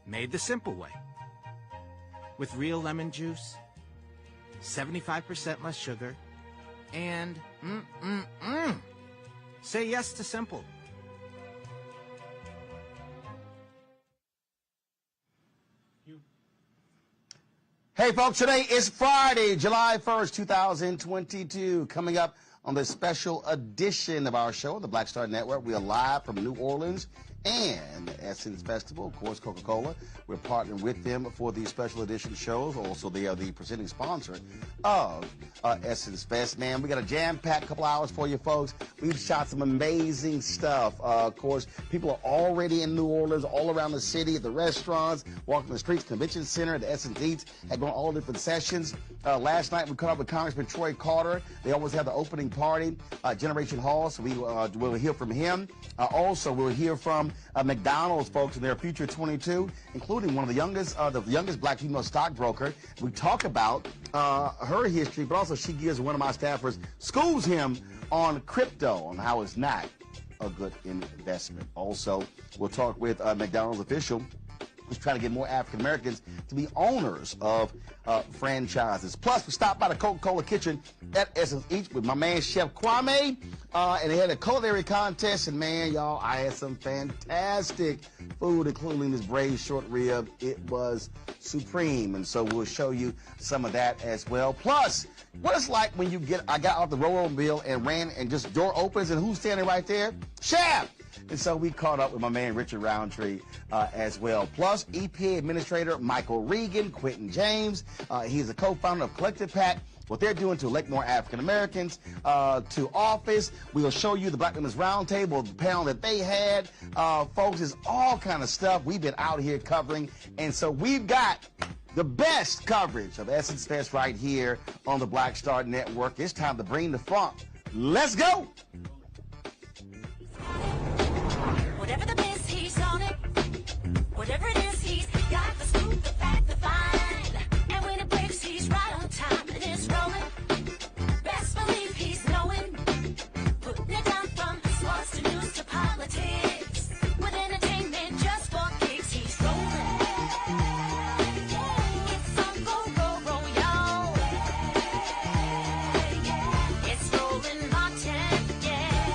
Made the simple way. With real lemon juice, 75% less sugar, and say yes to simple. Hey folks, today is Friday, July 1st, 2022. Coming up on this special edition of our show, the Black Star Network, we are live from New Orleans and the Essence Festival, of course, Coca-Cola. We're partnering with them for these special edition shows. Also, they are the presenting sponsor of Essence Fest. Man, we got a jam-packed couple hours for you folks. We've shot some amazing stuff. Of course, people are already in New Orleans, all around the city, at the restaurants, walking the streets, convention center, the Essence Eats, had gone all different sessions. Last night, we caught up with Congressman Carter. They always have the opening party, Generation Hall, so we will hear from him. Also, we'll hear from McDonald's folks in their Future 22, including one of the youngest black female stockbroker. We talk about her history, but also she gives one of my staffers, schools him on crypto, on how it's not a good investment. Also, we'll talk with McDonald's official who's trying to get more African Americans to be owners of franchises. Plus, we stopped by the Coca-Cola kitchen at Essence Eats with my man Chef Kwame, and they had a culinary contest, and man, y'all, I had some fantastic food, including this braised short rib. It was supreme, and so we'll show you some of that as well. Plus, what it's like when I got off the Roland and ran, and just door opens, and who's standing right there? Chef! And so we caught up with my man Richard Roundtree as well. Plus, EPA Administrator Michael Regan, Quentin James. He's a co-founder of Collective PAC. What they're doing to elect more African Americans to office. We'll show you the Black Women's Roundtable, the panel that they had. Folks, it's all kind of stuff we've been out here covering. And so we've got the best coverage of Essence Fest right here on the Black Star Network. It's time to bring the funk. Let's go! Whatever the miss, he's on it. Whatever it is, he's got the scoop, the fact, the find. And when it breaks, he's right on time and it's rolling. Best believe he's knowing. Putting it down from sports to news to politics. With entertainment just for kicks, he's rolling. It's on go, y'all. It's Roland Martin, yeah.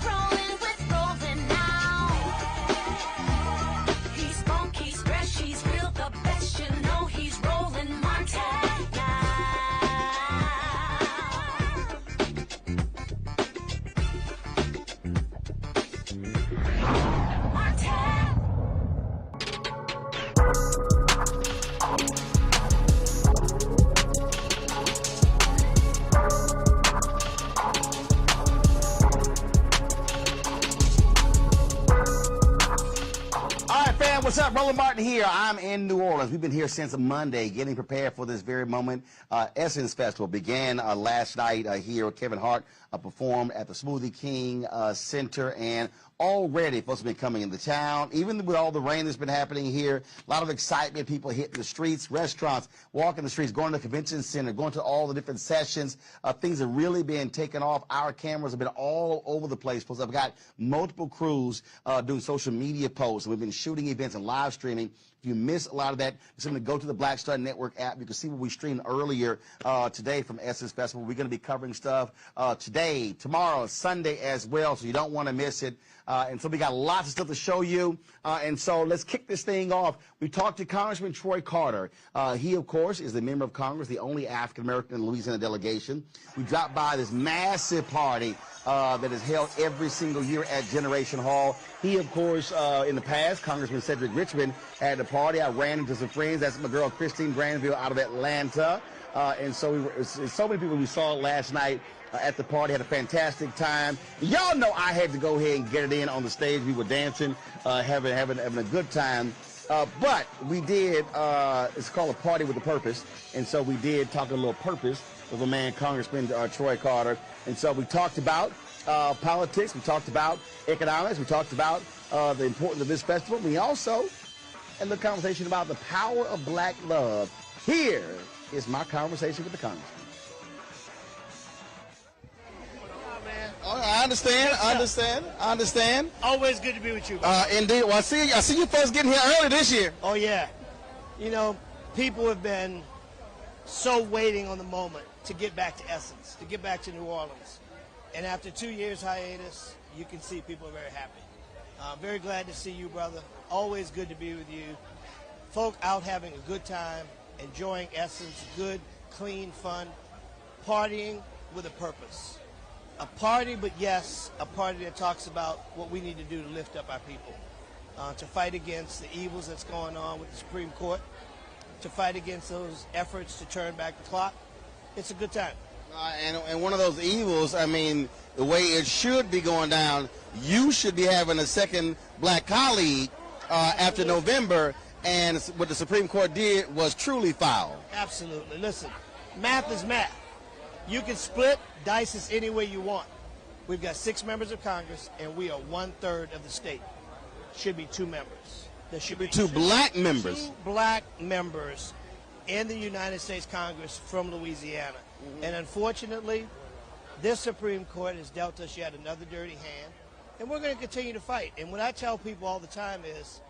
Rolling with Roland now. He's funky, fresh, he's real, the best, you know he's Roland Martin now. Martin. All right, fam, what's up? Roland Martin here. I'm in New Orleans. We've been here since Monday, getting prepared for this very moment. Essence Festival began last night here. Kevin Hart performed at the Smoothie King Center, and already folks have been coming into town. Even with all the rain that's been happening here, a lot of excitement, people hitting the streets, restaurants, walking the streets, going to the convention center, going to all the different sessions. Things are really being taken off. Our cameras have been all over the place. Plus, I've got multiple crews doing social media posts. We've been shooting events and live streaming. If you miss a lot of that, simply go to the Black Star Network app. You can see what we streamed earlier today from Essence Festival. We're going to be covering stuff today, tomorrow, Sunday as well, so you don't want to miss it. And so we got lots of stuff to show you. And so let's kick this thing off. We talked to Congressman Carter. He, of course, is the member of Congress, the only African-American in the Louisiana delegation. We dropped by this massive party that is held every single year at Generation Hall. He, of course, in the past, Congressman Cedric Richmond had the party. I ran into some friends. That's my girl Christine Granville out of Atlanta. And so so many people we saw last night at the party, had a fantastic time. Y'all know I had to go ahead and get it in on the stage. We were dancing, having a good time. But we did, it's called a party with a purpose. And so we did talk a little purpose with a man, Congressman Carter. And so we talked about politics. We talked about economics. We talked about the importance of this festival. We also had a conversation about the power of black love. Here is my conversation with the Congressman. I understand. Always good to be with you. Indeed. Well, I see you folks getting here early this year. Oh, yeah. You know, people have been so waiting on the moment to get back to Essence, to get back to New Orleans. And after 2 years hiatus, you can see people are very happy. Very glad to see you, brother. Always good to be with you. Folk out having a good time, enjoying Essence, good, clean, fun, partying with a purpose. A party, but yes, a party that talks about what we need to do to lift up our people, to fight against the evils that's going on with the Supreme Court, to fight against those efforts to turn back the clock. It's a good time. And one of those evils, I mean, the way it should be going down, you should be having a second black colleague after November, and what the Supreme Court did was truly foul. Absolutely. Listen, math is math. You can split, dice us any way you want. We've got 6 members of Congress, and we are 1/3 of the state. Should be 2 members. There should be two black members. 2 black members in the United States Congress from Louisiana. And unfortunately, this Supreme Court has dealt us yet another dirty hand, and we're going to continue to fight. And what I tell people all the time is,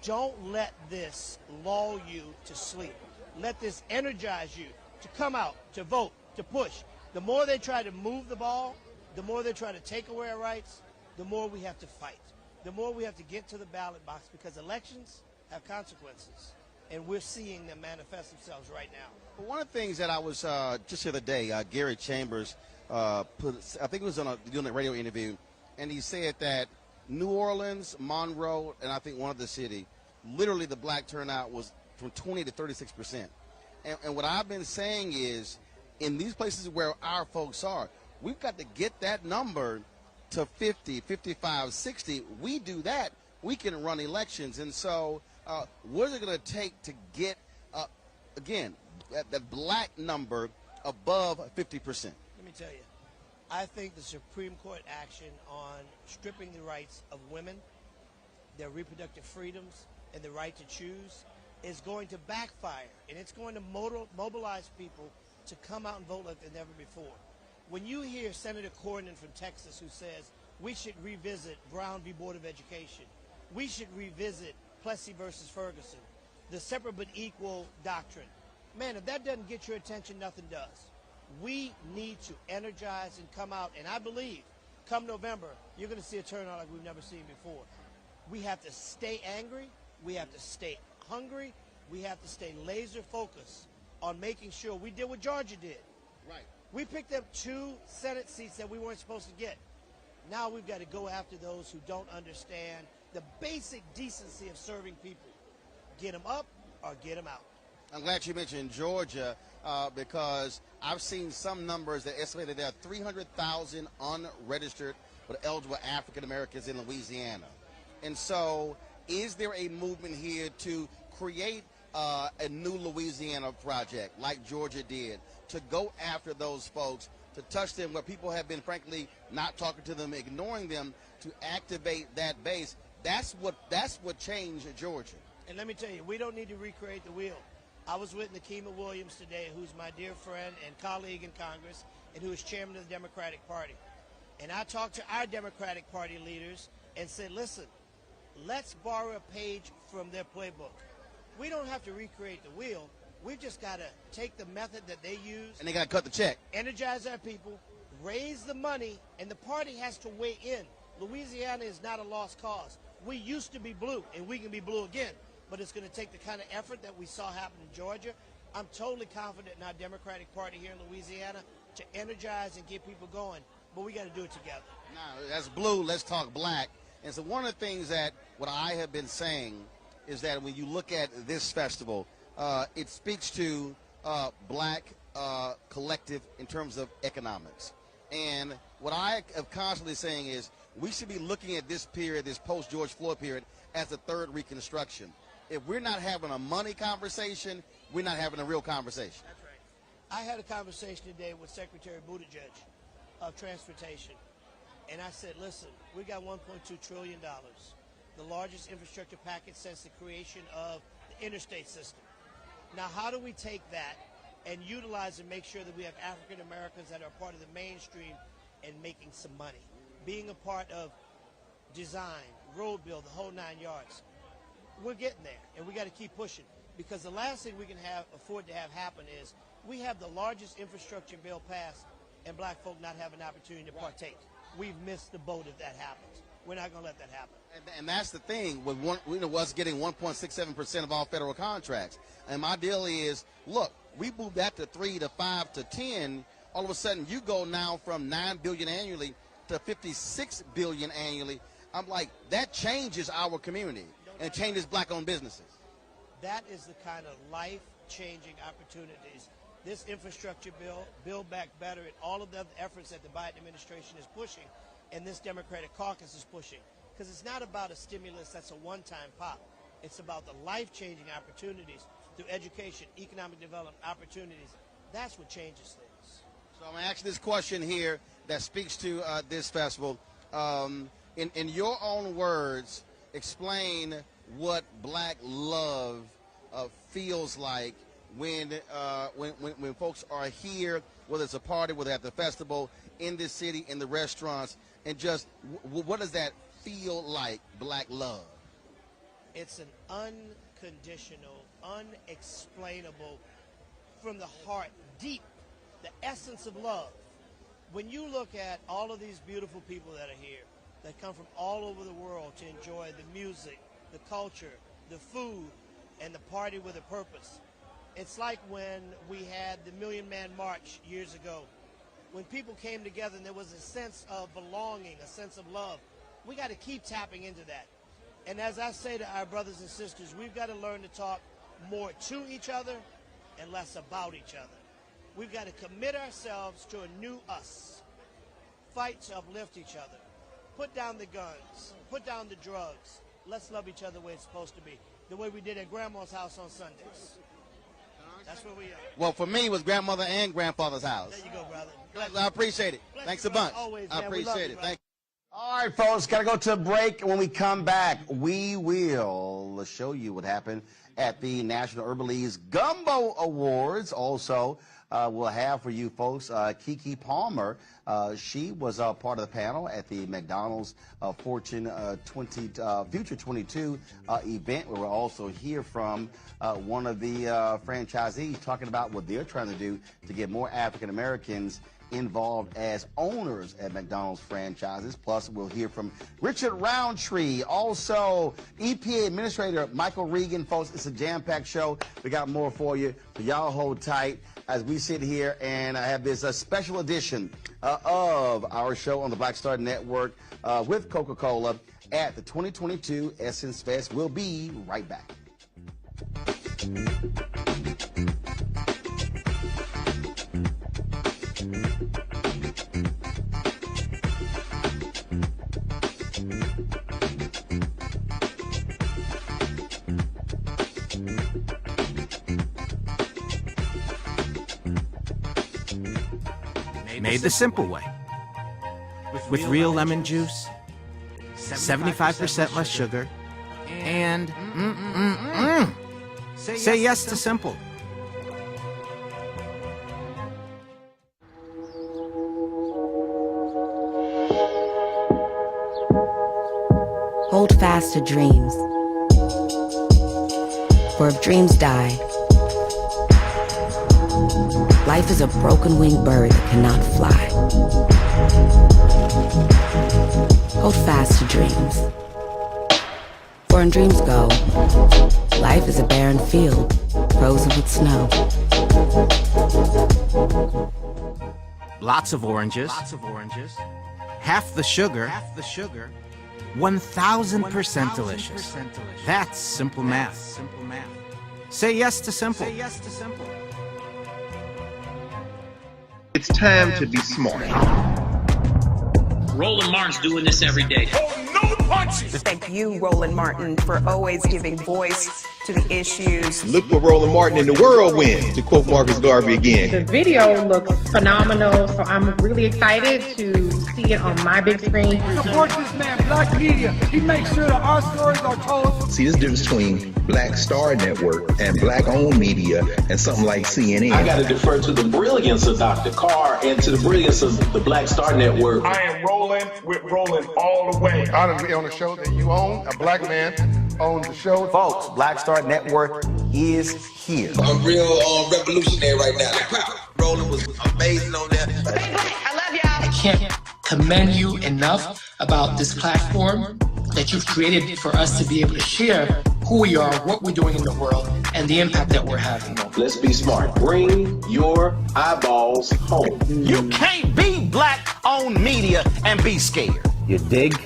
don't let this lull you to sleep. Let this energize you to come out, to vote, to push. The more they try to move the ball, the more they try to take away our rights, the more we have to fight. The more we have to get to the ballot box, because elections have consequences, and we're seeing them manifest themselves right now. Well, one of the things that I was just the other day, Gary Chambers put, I think it was doing a radio interview, and he said that New Orleans, Monroe, and I think one other city, literally the black turnout was from 20 to 36%. And what I've been saying is, in these places where our folks are, we've got to get that number to 50, 55, 60. We do that, we can run elections. And so what is it going to take to get, again, that black number above 50%? Let me tell you, I think the Supreme Court action on stripping the rights of women, their reproductive freedoms, and the right to choose is going to backfire, and it's going to mobilize people to come out and vote like never before. When you hear Senator Cornyn from Texas who says we should revisit Brown v. Board of Education, we should revisit Plessy versus Ferguson, the separate but equal doctrine, man, if that doesn't get your attention, nothing does. We need to energize and come out, and I believe come November, you're going to see a turnout like we've never seen before. We have to stay angry. We have to stay hungry. We have to stay laser focused on making sure we did what Georgia did. Right. We picked up 2 Senate seats that we weren't supposed to get. Now we've got to go after those who don't understand the basic decency of serving people. Get them up or get them out. I'm glad you mentioned Georgia because I've seen some numbers that estimate that there are 300,000 unregistered but eligible African Americans in Louisiana. And so is there a movement here to create a new Louisiana project like Georgia did, to go after those folks, to touch them where people have been, frankly, not talking to them, ignoring them, to activate that base? That's what changed Georgia. And let me tell you, we don't need to recreate the wheel. I was with Nikema Williams today, who's my dear friend and colleague in Congress, and who is chairman of the Democratic Party. And I talked to our Democratic Party leaders and said, listen, let's borrow a page from their playbook. We don't have to recreate the wheel. We've just got to take the method that they use. And they got to cut the check. Energize our people, raise the money, and the party has to weigh in. Louisiana is not a lost cause. We used to be blue, and we can be blue again. But it's going to take the kind of effort that we saw happen in Georgia. I'm totally confident in our Democratic Party here in Louisiana to energize and get people going. But we got to do it together. Now, that's blue. Let's talk black. And so one of the things that what I have been saying is that when you look at this festival, it speaks to black collective in terms of economics. And what I am constantly saying is we should be looking at this period, this post-George Floyd period, as a third Reconstruction. If we're not having a money conversation, we're not having a real conversation. That's right. I had a conversation today with Secretary Buttigieg of Transportation. And I said, listen, we got $1.2 trillion, the largest infrastructure package since the creation of the interstate system. Now, how do we take that and utilize and make sure that we have African Americans that are part of the mainstream and making some money, being a part of design, road build, the whole 9 yards. We're getting there, and we got to keep pushing, because the last thing we can afford to have happen is we have the largest infrastructure bill passed and black folk not have an opportunity to partake. We've missed the boat if that happens. We're not going to let that happen. And that's the thing with us getting 1.67% of all federal contracts. And my deal is, look, we moved that to 3 to 5 to 10. All of a sudden, you go now from $9 billion annually to $56 billion annually. I'm like, that changes our community and changes black-owned businesses. That is the kind of life-changing opportunities this infrastructure bill, Build Back Better, and all of the other efforts that the Biden administration is pushing and this Democratic caucus is pushing. Because it's not about a stimulus that's a one-time pop. It's about the life-changing opportunities through education, economic development opportunities. That's what changes things. So I'm going to ask this question here that speaks to this festival. In your own words, explain what black love feels like when folks are here, whether it's a party, whether at the festival, in this city, in the restaurants, and just what does that feel like, black love? It's an unconditional, unexplainable, from the heart, deep, the essence of love. When you look at all of these beautiful people that are here, that come from all over the world to enjoy the music, the culture, the food, and the party with a purpose. It's like when we had the Million Man March years ago, when people came together and there was a sense of belonging, a sense of love. We got to keep tapping into that. And as I say to our brothers and sisters, we've got to learn to talk more to each other and less about each other. We've got to commit ourselves to a new us, fight to uplift each other, put down the guns, put down the drugs. Let's love each other the way it's supposed to be, the way we did at Grandma's house on Sundays. That's where we are. Well, for me, it was grandmother and grandfather's house. There you go, brother. I appreciate it. Bless Thanks you, a bunch. always, I man. We love appreciate you, it. Thank you. All right, folks, got to go to a break. When we come back, we will show you what happened at the National Urban League's Gumbo Awards. Also, we'll have for you folks Keke Palmer. She was part of the panel at the McDonald's Fortune Future 22 event. We will also hear from one of the franchisees talking about what they're trying to do to get more African Americans involved as owners at McDonald's franchises. Plus, we'll hear from Richard Roundtree, also EPA Administrator Michael Regan. Folks, it's a jam-packed show. We got more for you, so y'all hold tight as we sit here and I have this special edition of our show on the Black Star Network with Coca-Cola at the 2022 Essence Fest. We'll be right back. Made the simple way. With real lemon juice, 75% less sugar, and say yes to simple. Hold fast to dreams. For if dreams die, life is a broken-winged bird that cannot fly. Hold fast to dreams. For when dreams go, life is a barren field, frozen with snow. Lots of oranges. Half the sugar. 1,000% delicious. That's simple math. Say yes to simple. It's time to be smart. Roland Martin's doing this every day. Thank you, Roland Martin, for always giving voice to the issues. Look for Roland Martin in the whirlwind, to quote Marcus Garvey again. The video looks phenomenal, so I'm really excited to see it on my big screen. Support this man, Black Media. He makes sure that our stories are told. See, this difference between Black Star Network and Black-owned media and something like CNN. I got to defer to the brilliance of Dr. Carr and to the brilliance of the Black Star Network. I am rolling with Roland all the way. Honored to be on a show that you own. A black man owns the show. Folks, Black Star Network is here. I'm real revolutionary right now. Roland was amazing on that. Stay black. I love y'all. I can't commend you enough about this platform that you've created for us to be able to share who we are, what we're doing in the world, and the impact that we're having. Let's be smart. Bring your eyeballs home. You can't be black-owned media and be scared. You dig?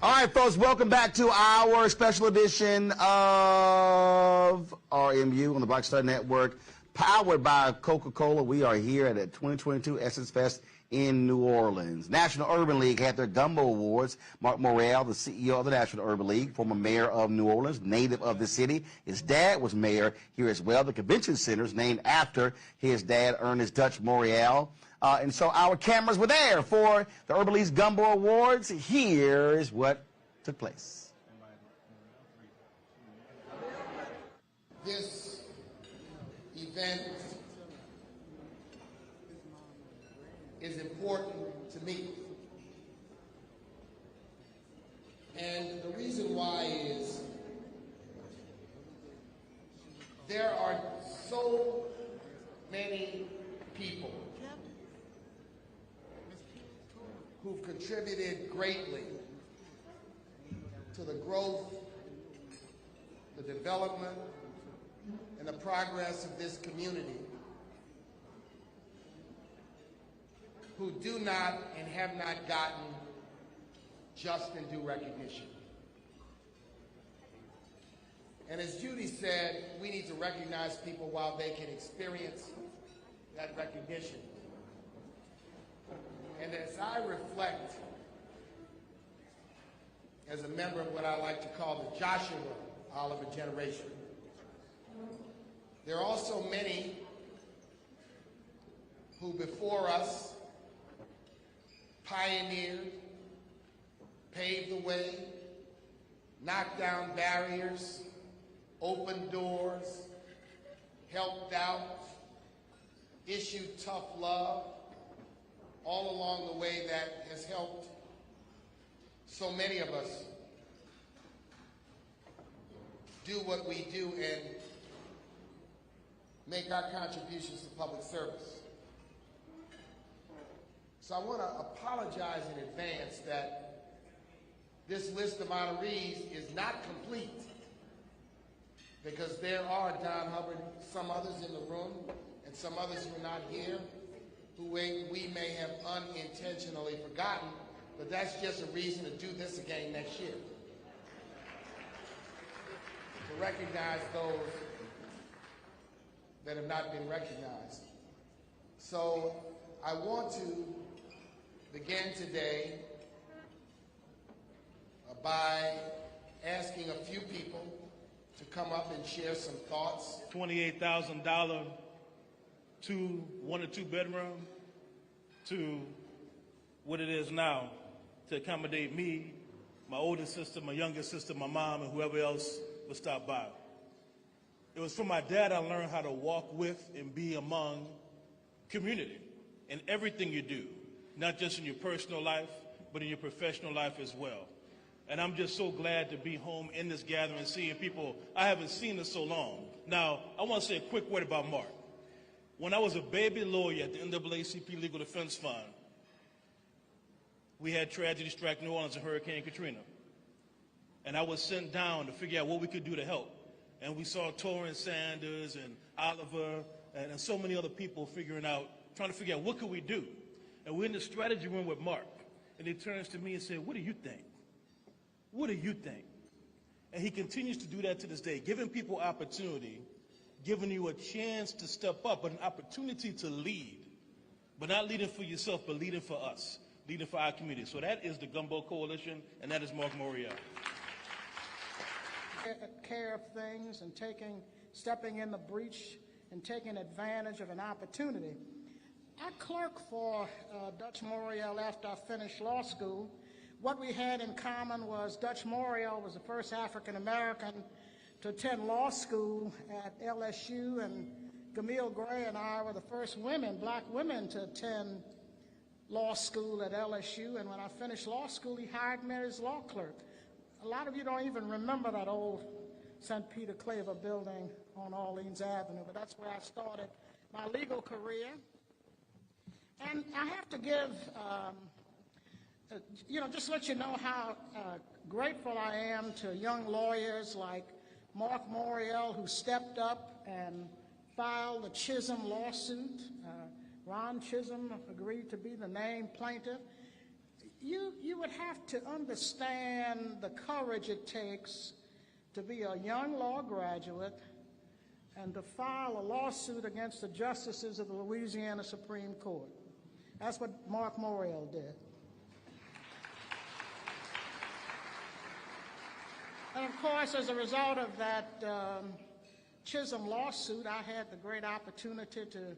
All right, folks, welcome back to our special edition of RMU on the Black Star Network, powered by Coca-Cola. We are here at the 2022 Essence Fest in New Orleans. National Urban League had their Gumbo Awards. Mark Morrell, the CEO of the National Urban League, former mayor of New Orleans, native of the city. His dad was mayor here as well. The convention center is named after his dad, Ernest Dutch Morrell. And so our cameras were there for the Urban League's Gumbo Awards. Here's what took place. This event is important to me. And the reason why is there are so many people who've contributed greatly to the growth, the development, and the progress of this community, who do not and have not gotten just and due recognition. And as Judy said, we need to recognize people while they can experience that recognition. And as I reflect as a member of what I like to call the Joshua Oliver generation, there are also many who before us pioneered, paved the way, knocked down barriers, opened doors, helped out, issued tough love, all along the way that has helped so many of us do what we do and make our contributions to public service. So I want to apologize in advance that this list of honorees is not complete, because there are, Don Hubbard, some others in the room and some others who are not here who we may have unintentionally forgotten, but that's just a reason to do this again next year. To recognize those that have not been recognized. So I want to begin today by asking a few people to come up and share some thoughts. $28,000 one or two bedroom to what it is now, to accommodate me, my older sister, my younger sister, my mom, and whoever else would stop by. It was from my dad I learned how to walk with and be among community in everything you do, not just in your personal life, but in your professional life as well. And I'm just so glad to be home in this gathering, seeing people I haven't seen in so long. Now, I want to say a quick word about Mark. When I was a baby lawyer at the NAACP Legal Defense Fund, we had tragedy strike New Orleans in Hurricane Katrina. And I was sent down to figure out what we could do to help. And we saw Torrance Sanders and Oliver and so many other people trying to figure out what could we do. And we're in the strategy room with Mark. And he turns to me and said, what do you think? What do you think? And he continues to do that to this day, giving people opportunity, giving you a chance to step up, but an opportunity to lead. But not leading for yourself, but leading for us, leading for our community. So that is the Gumbo Coalition, and that is Mark Morial. Care of things and stepping in the breach and taking advantage of an opportunity. I clerked for Dutch Morial after I finished law school. What we had in common was Dutch Morial was the first African American to attend law school at LSU, and Camille Gray and I were the first black women to attend law school at LSU. And when I finished law school, he hired me as law clerk. A lot of you don't even remember that old St. Peter Claver building on Orleans Avenue, but that's where I started my legal career. And I have to give, just let you know how grateful I am to young lawyers like Mark Morial, who stepped up and filed the Chisholm lawsuit. Ron Chisholm agreed to be the named plaintiff. You would have to understand the courage it takes to be a young law graduate and to file a lawsuit against the justices of the Louisiana Supreme Court. That's what Mark Morial did. And of course, as a result of that Chisholm lawsuit, I had the great opportunity to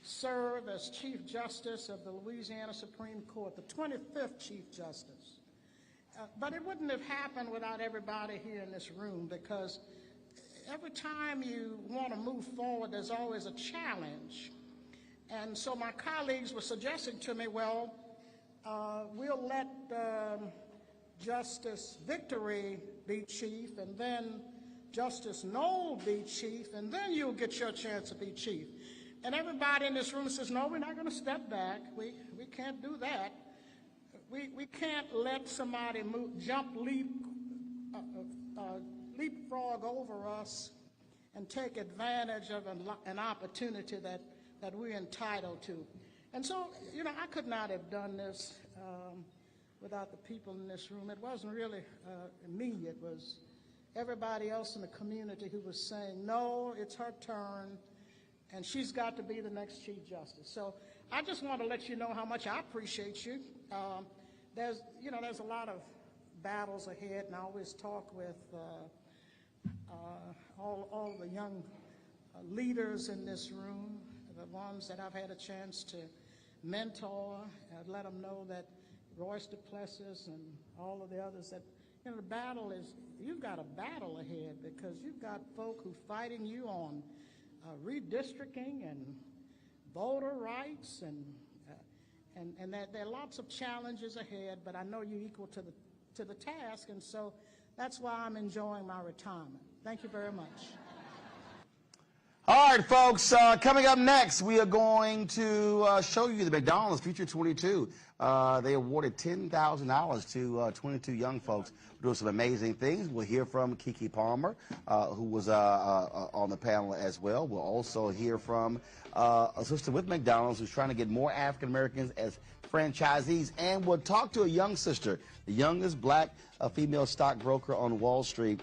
serve as Chief Justice of the Louisiana Supreme Court, the 25th Chief Justice. But it wouldn't have happened without everybody here in this room, because every time you want to move forward, there's always a challenge. And so my colleagues were suggesting to me, well, we'll let Justice Victory be chief, and then Justice Knoll be chief, and then you'll get your chance to be chief. And everybody in this room says, no, we're not going to step back. We can't do that. We can't let somebody leapfrog over us and take advantage of an opportunity that we're entitled to. And so, I could not have done this without the people in this room. It wasn't really me. It was everybody else in the community who was saying, no, it's her turn, and she's got to be the next Chief Justice. So I just want to let you know how much I appreciate you. There's a lot of battles ahead, and I always talk with all the young leaders in this room, the ones that I've had a chance to mentor, let them know that Royce DuPlessis and all of the others that, the battle is, you've got a battle ahead, because you've got folk who are fighting you on redistricting and voter rights, and that there are lots of challenges ahead, but I know you're equal to the task, and so that's why I'm enjoying my retirement. Thank you very much. All right, folks, coming up next, we are going to show you the McDonald's Future 22. They awarded $10,000 to 22 young folks doing some amazing things. We'll hear from Keke Palmer, who was on the panel as well. We'll also hear from a sister with McDonald's who's trying to get more African Americans as franchisees. And we'll talk to a young sister, the youngest black female stockbroker on Wall Street,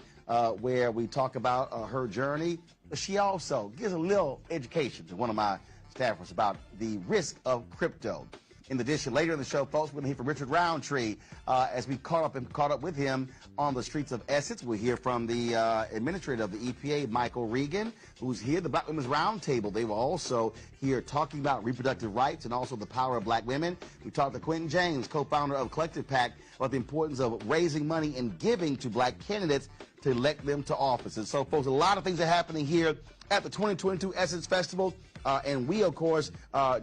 where we talk about her journey. She also gives a little education to one of my staffers about the risk of crypto. In addition, later in the show, folks, we're going to hear from Richard Roundtree as we caught up with him on the streets of Essex. We'll hear from the administrator of the EPA, Michael Regan, who's here, the Black Women's Roundtable. They were also here talking about reproductive rights and also the power of black women. We talked to Quentin James, co-founder of Collective PAC, about the importance of raising money and giving to black candidates to elect them to office. And so, folks, a lot of things are happening here at the 2022 Essence Festival. And we, of course,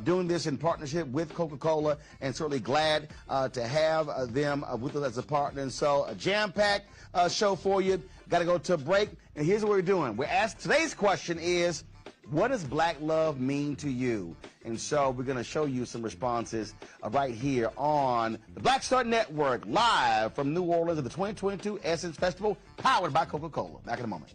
doing this in partnership with Coca-Cola, and certainly glad to have them with us as a partner. And so a jam-packed show for you. Got to go to a break. And here's what we're doing. Today's question is, What does black love mean to you? And so we're going to show you some responses right here on the Black Star Network, live from New Orleans at the 2022 Essence Festival, powered by Coca-Cola. Back in a moment.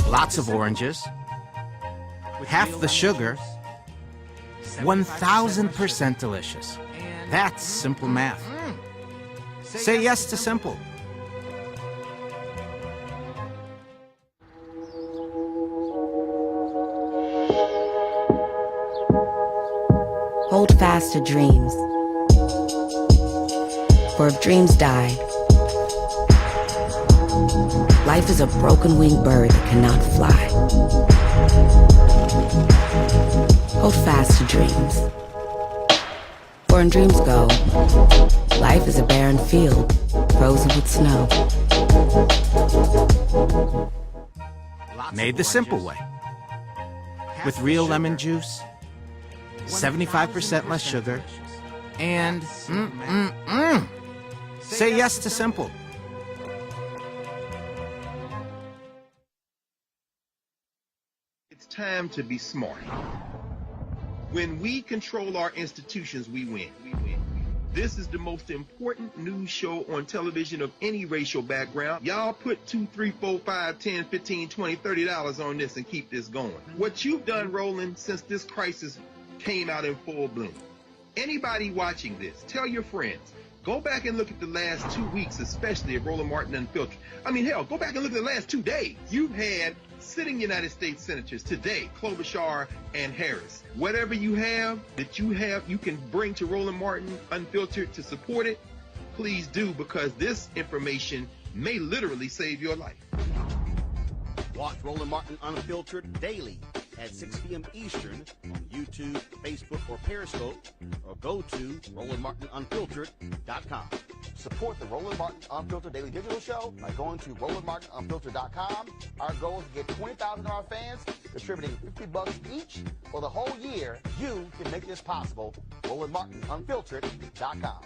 Lots of oranges, half the sugar, 1,000% delicious. That's simple math. Say yes to simple. Hold fast to dreams. For if dreams die, life is a broken-winged bird that cannot fly. Hold fast to dreams. For when dreams go, life is a barren field, frozen with snow. Made the simple way. With real lemon juice, 75% less sugar, and say yes to simple. It's time to be smart. When we control our institutions, we win. This is the most important news show on television of any racial background. Y'all put $2, $3, $4, $5, $10, $15, $20, $30 on this and keep this going. What you've done, Roland, since this crisis came out in full bloom. Anybody watching this, tell your friends. Go back and look at the last 2 weeks, especially of Roland Martin Unfiltered. I mean, hell, go back and look at the last 2 days. You've had sitting United States senators today, Klobuchar and Harris. Whatever you have that you can bring to Roland Martin Unfiltered to support it, please do, because this information may literally save your life. Watch Roland Martin Unfiltered daily at 6 p.m. Eastern on YouTube, Facebook, or Periscope, or go to RolandMartinUnfiltered.com. Support the Roland Martin Unfiltered Daily Digital Show by going to RolandMartinUnfiltered.com. Our goal is to get 20,000 of our fans contributing $50 each for the whole year. You can make this possible. RolandMartinUnfiltered.com.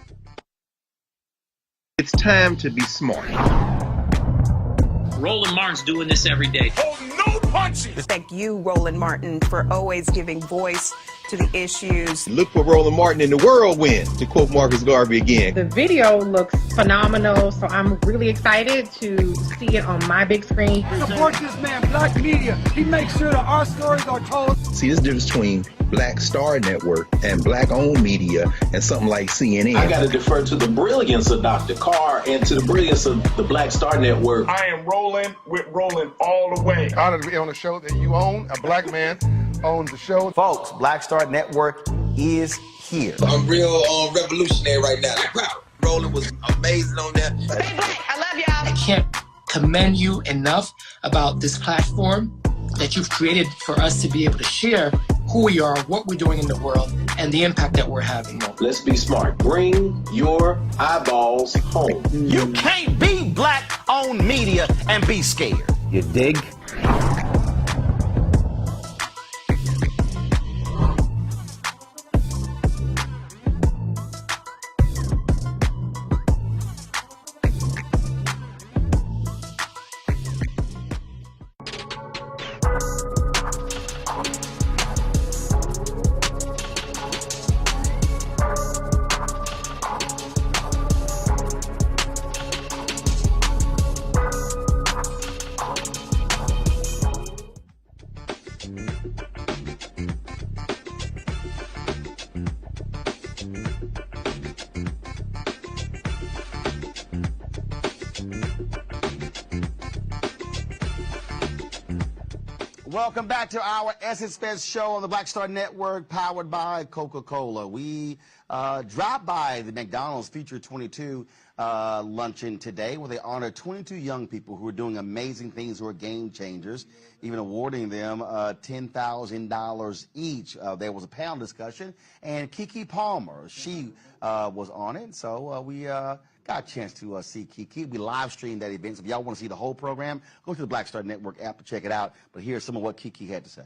It's time to be smart. Roland Martin's doing this every day. Oh, no punches! Thank you, Roland Martin, for always giving voice to the issues. Look for Roland Martin in the whirlwind, to quote Marcus Garvey again. The video looks phenomenal, so I'm really excited to see it on my big screen. Support this man, Black Media. He makes sure that our stories are told. See, there's a difference between Black Star Network and Black-owned media and something like CNN. I got to defer to the brilliance of Dr. Carr and to the brilliance of the Black Star Network. I am Roland with Roland all the way. Honored to be on a show that you own. A black man owns the show. Folks, Black Star Network is here. I'm real revolutionary right now. Like, wow, Roland was amazing on that. Stay black. I love y'all. I can't commend you enough about this platform that you've created for us to be able to share who we are, what we're doing in the world, and the impact that we're having. Let's be smart. Bring your eyeballs home. You can't be black-owned media and be scared. You dig? Welcome back to our Essence Fest show on the Black Star Network, powered by Coca-Cola. We dropped by the McDonald's Future 22 luncheon today, where they honored 22 young people who are doing amazing things, who are game changers, even awarding them $10,000 each. There was a panel discussion, and Keke Palmer, she was on it, so we got a chance to see Keke. We live streamed that event, so if y'all want to see the whole program, go to the Black Star Network app to check it out. But here's some of what Keke had to say.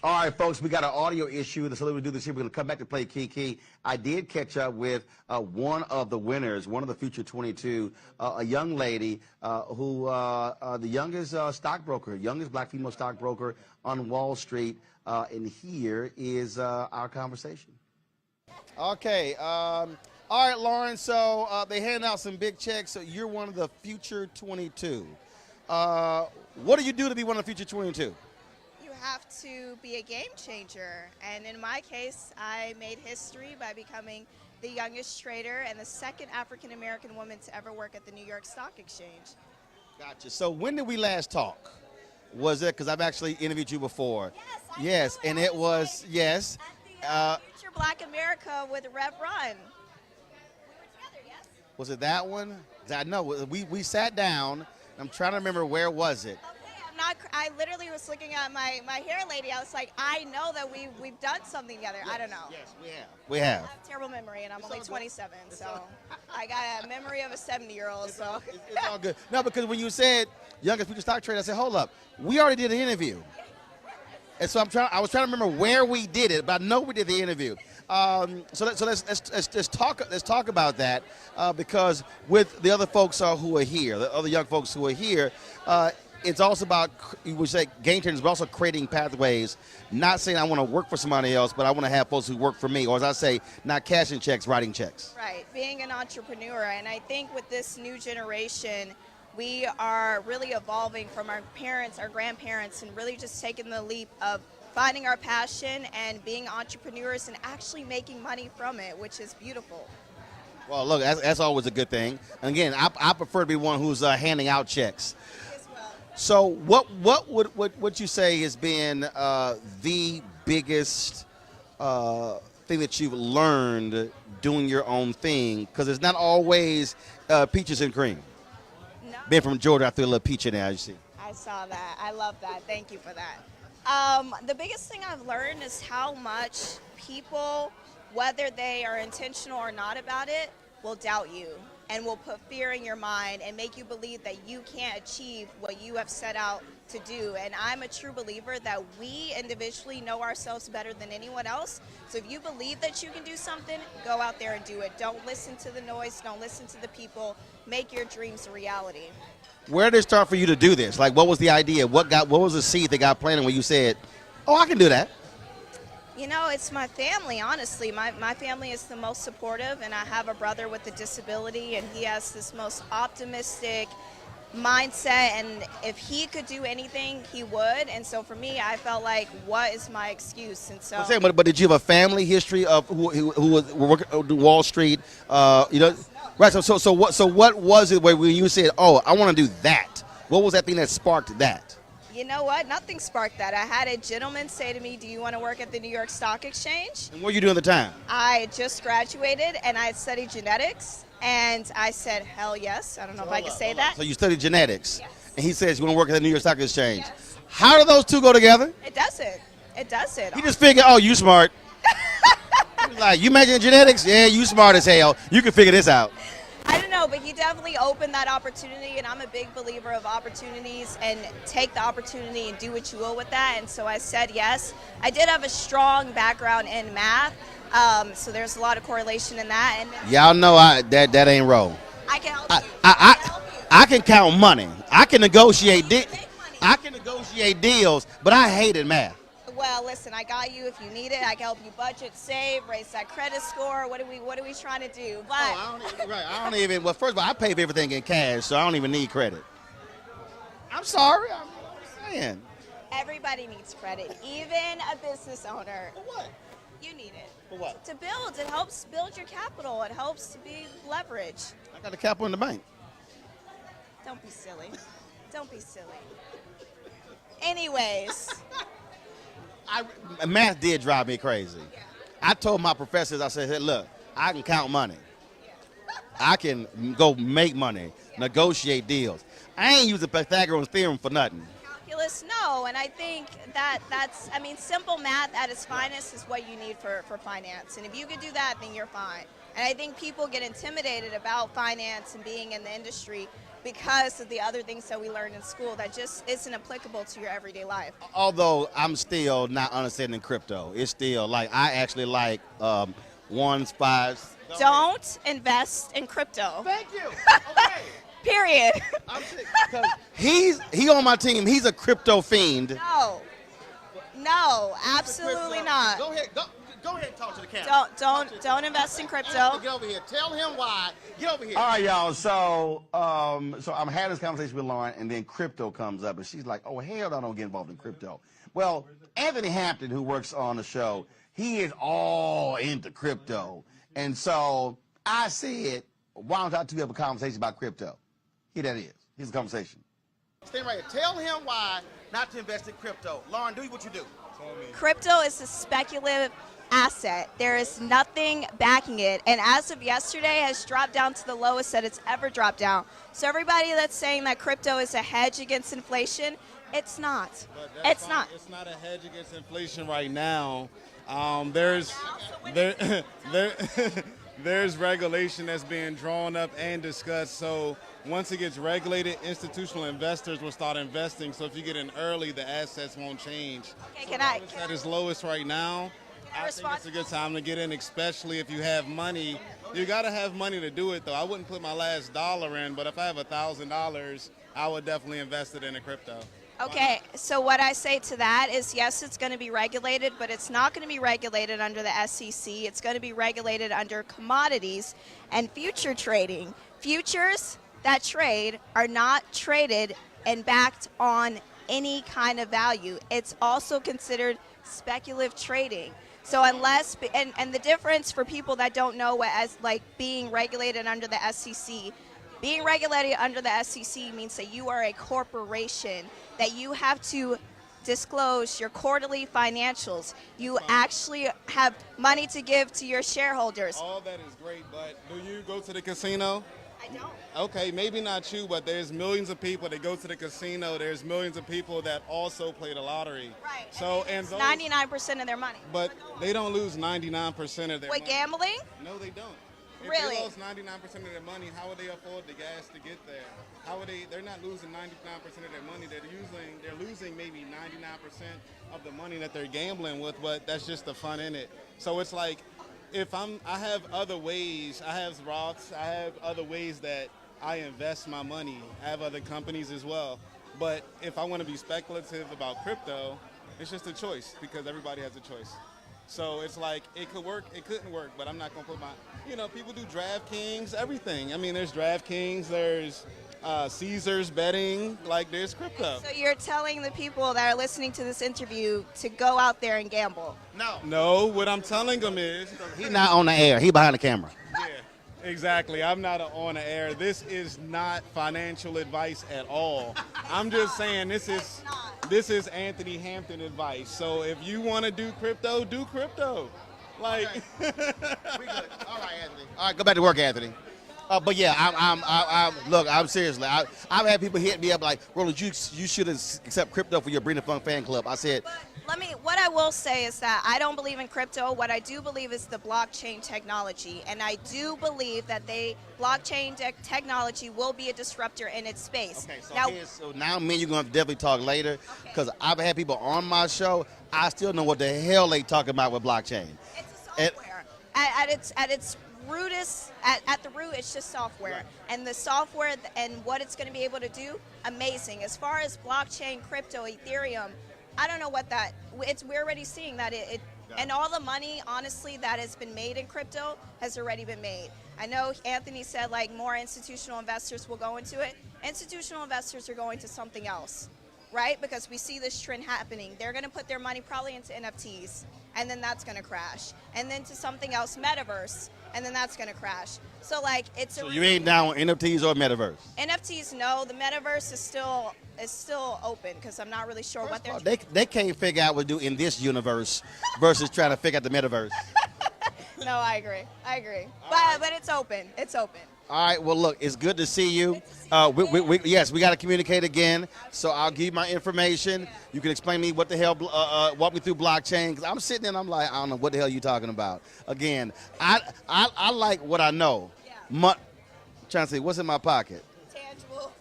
All right, folks, we got an audio issue, so we'll do this here. We're going to come back to play Keke. I did catch up with one of the winners, one of the Future 22, a young lady who, the youngest stockbroker, youngest black female stockbroker on Wall Street, and here is our conversation. Okay, all right, Lauren, so they handed out some big checks, so you're one of the Future 22. What do you do to be one of the Future 22? Have to be a game changer, and in my case I made history by becoming the youngest trader and the second African-American woman to ever work at the New York Stock Exchange. Gotcha. So when did we last talk? Was it, because I've actually interviewed you before? Yes, and it was, yes. At the Future Black America with Rev Run. We were together, yes? Was it that one? I know, we sat down. I'm trying to remember, where was it? I literally was looking at my hair lady. I was like, I know that we've done something together. Yes, I don't know. Yes, we have. We have. I have a terrible memory, and I'm only 27, so I got a memory of a 70-year-old. So it's all good. No, because when you said youngest future stock trader, I said, hold up, we already did an interview. And so I was trying to remember where we did it, but I know we did the interview. So let's talk about that because with the other folks who are here, the other young folks who are here. It's also about, you would say, game changers, but also creating pathways. Not saying I want to work for somebody else, but I want to have folks who work for me. Or as I say, not cashing checks, writing checks. Right, being an entrepreneur. And I think with this new generation, we are really evolving from our parents, our grandparents, and really just taking the leap of finding our passion and being entrepreneurs and actually making money from it, which is beautiful. Well, look, that's always a good thing. And again, I prefer to be one who's handing out checks. So what would you say has been the biggest thing that you've learned doing your own thing? Because it's not always peaches and cream. No. Being from Georgia, I threw a little peach in there, as you see. I saw that. I love that. Thank you for that. The biggest thing I've learned is how much people, whether they are intentional or not about it, will doubt you and will put fear in your mind and make you believe that you can't achieve what you have set out to do. And I'm a true believer that we individually know ourselves better than anyone else. So if you believe that you can do something, go out there and do it. Don't listen to the noise. Don't listen to the people. Make your dreams a reality. Where did it start for you to do this? Like, what was the idea? What was the seed that got planted when you said, oh, I can do that? You know, it's my family, honestly. My family is the most supportive, and I have a brother with a disability, and he has this most optimistic mindset, and if he could do anything, he would. And so for me, I felt like, what is my excuse? And so, but did you have a family history of who was working on Wall Street? You know, right. So what was it when you said, oh, I want to do that? What was that thing that sparked that? You know what? Nothing sparked that. I had a gentleman say to me, do you want to work at the New York Stock Exchange? And what were you doing at the time? I had just graduated, and I had studied genetics, and I said, hell yes. I don't know if I can say that. So you studied genetics, yes. And he says you want to work at the New York Stock Exchange. Yes. How do those two go together? It doesn't. It doesn't. He just figured, oh, you smart. Like, you majoring in genetics? Yeah, you smart as hell. You can figure this out. I don't know, but he definitely opened that opportunity, and I'm a big believer of opportunities, and take the opportunity and do what you will with that. And so I said yes. I did have a strong background in math, so there's a lot of correlation in that. And y'all know that ain't roll. I can help you. I can count money. I can negotiate deals, but I hated math. Well, listen, I got you if you need it. I can help you budget, save, raise that credit score. What are we trying to do? But I don't even. Well, first of all, I pay for everything in cash, so I don't even need credit. I'm sorry. I'm saying. everybody needs credit, even a business owner. For what? You need it. For what? To build. It helps build your capital. It helps to be leverage. I got the capital in the bank. Don't be silly. Don't be silly. Anyways. Math did drive me crazy. Yeah. I told my professors, I said, hey, look, I can count money. I can go make money, negotiate deals. I ain't using Pythagorean theorem for nothing. Calculus, no, and I think that's, I mean, simple math at its finest is what you need for finance. And if you could do that, then you're fine. And I think people get intimidated about finance and being in the industry because of the other things that we learned in school that just isn't applicable to your everyday life. Although I'm still not understanding crypto. It's still like, I actually like ones, fives. Don't invest in crypto. Thank you. Okay. Period. I'm sick because he on my team. He's a crypto fiend. No, absolutely not. Go ahead and talk to the camera. Don't invest in crypto. Get over here. Tell him why. Get over here. All right, y'all. So I'm having this conversation with Lauren, and then crypto comes up, and she's like, "Oh hell, no, don't get involved in crypto." Well, Anthony Hampton, who works on the show, he is all into crypto, and so I said, "Why don't y'all two have a conversation about crypto?" Here that is. Here's the conversation. Stay right here. Tell him why not to invest in crypto. Lauren, do what you do. Crypto is a speculative asset. There is nothing backing it, and as of yesterday has dropped down to the lowest that it's ever dropped down. So everybody that's saying that crypto is a hedge against inflation, it's not. It's not. It's not a hedge against inflation right now. There's regulation that's being drawn up and discussed. So once it gets regulated, institutional investors will start investing. So if you get in early, the assets won't change. Okay, so at its lowest right now, I think it's a good time to get in, especially if you have money. You got to have money to do it, though. I wouldn't put my last dollar in, but if I have $1,000, I would definitely invest it in a crypto. Okay, so what I say to that is, yes, it's going to be regulated, but it's not going to be regulated under the SEC. It's going to be regulated under commodities and future trading. Futures that trade are not traded and backed on any kind of value. It's also considered speculative trading. So unless, and the difference for people that don't know what as like being regulated under the SEC, being regulated under the SEC means that you are a corporation, that you have to disclose your quarterly financials. You actually have money to give to your shareholders. All that is great, but do you go to the casino? I don't. Okay, maybe not you, but there's millions of people that go to the casino. There's millions of people that also play the lottery. Right. So and 99% of their money. But they don't lose 99% of their money. With gambling? No, they don't. If Really? they lost 99% of their money, how would they afford the gas to get there? How would they? They're not losing 99% of their money. They're losing maybe 99% of the money that they're gambling with. But that's just the fun in it. So it's like, I have other ways. I have Roths. I have other ways that I invest my money. I have other companies as well. But if I want to be speculative about crypto, it's just a choice because everybody has a choice. So it's like, it could work, it couldn't work, but I'm not going to put people do DraftKings, everything. I mean, there's DraftKings, there's Caesars betting, like there's crypto. So you're telling the people that are listening to this interview to go out there and gamble? No, what I'm telling them is... He's not on the air, he's behind the camera. Yeah, exactly. I'm not on the air. This is not financial advice at all. I'm just saying this is Anthony Hampton advice. So if you want to do crypto, do crypto. Like, okay. We good. All right, Anthony. All right, go back to work, Anthony. But yeah, look, I'm seriously. I've had people hit me up like, Roland, you should accept crypto for your Bring the Fun fan club. I said. But what I will say is that I don't believe in crypto. What I do believe is the blockchain technology, and I do believe that blockchain technology will be a disruptor in its space. Okay, so now me and you're gonna definitely talk later, because I've had people on my show. I still know what the hell they talking about with blockchain. It's a software. At its rootest, at the root, it's just software. Right. And the software and what it's going to be able to do, amazing. As far as blockchain, crypto, Ethereum, I don't know what that, we're already seeing that and all the money, honestly, that has been made in crypto has already been made. I know Anthony said like more institutional investors will go into it. Institutional investors are going to something else, right? Because we see this trend happening. They're going to put their money probably into NFTs, and then that's going to crash. And then to something else, metaverse, and then that's going to crash. So like it's So you ain't down with NFTs or metaverse? NFTs, no. The metaverse is still open because I'm not really sure what they're. They can't figure out what to do in this universe versus trying to figure out the metaverse. No, I agree. But it's open. It's open. All right. Well, look, it's good to see you. Yes, we got to communicate again. So I'll give you my information. You can explain to me what the hell, walk me through blockchain. Because I'm sitting there and I'm like, I don't know what the hell you talking about. Again, I like what I know. Trying to say, what's in my pocket? Tangible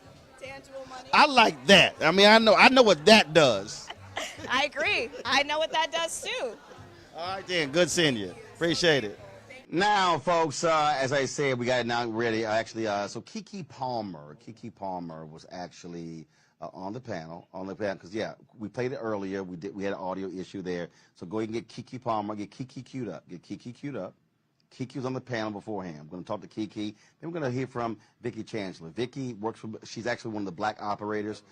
money. I like that. I mean, I know what that does. I agree. I know what that does too. All right, then. Good seeing you. Appreciate it. Now, folks, as I said, we got it now ready. So Keke Palmer was actually on the panel, because yeah, we played it earlier. We had an audio issue there. So go ahead and get Keke Palmer, get Keke queued up. Keke was on the panel beforehand. I'm going to talk to Keke. Then we're going to hear from Vicki Chancellor. Vicki she's actually one of the black operators.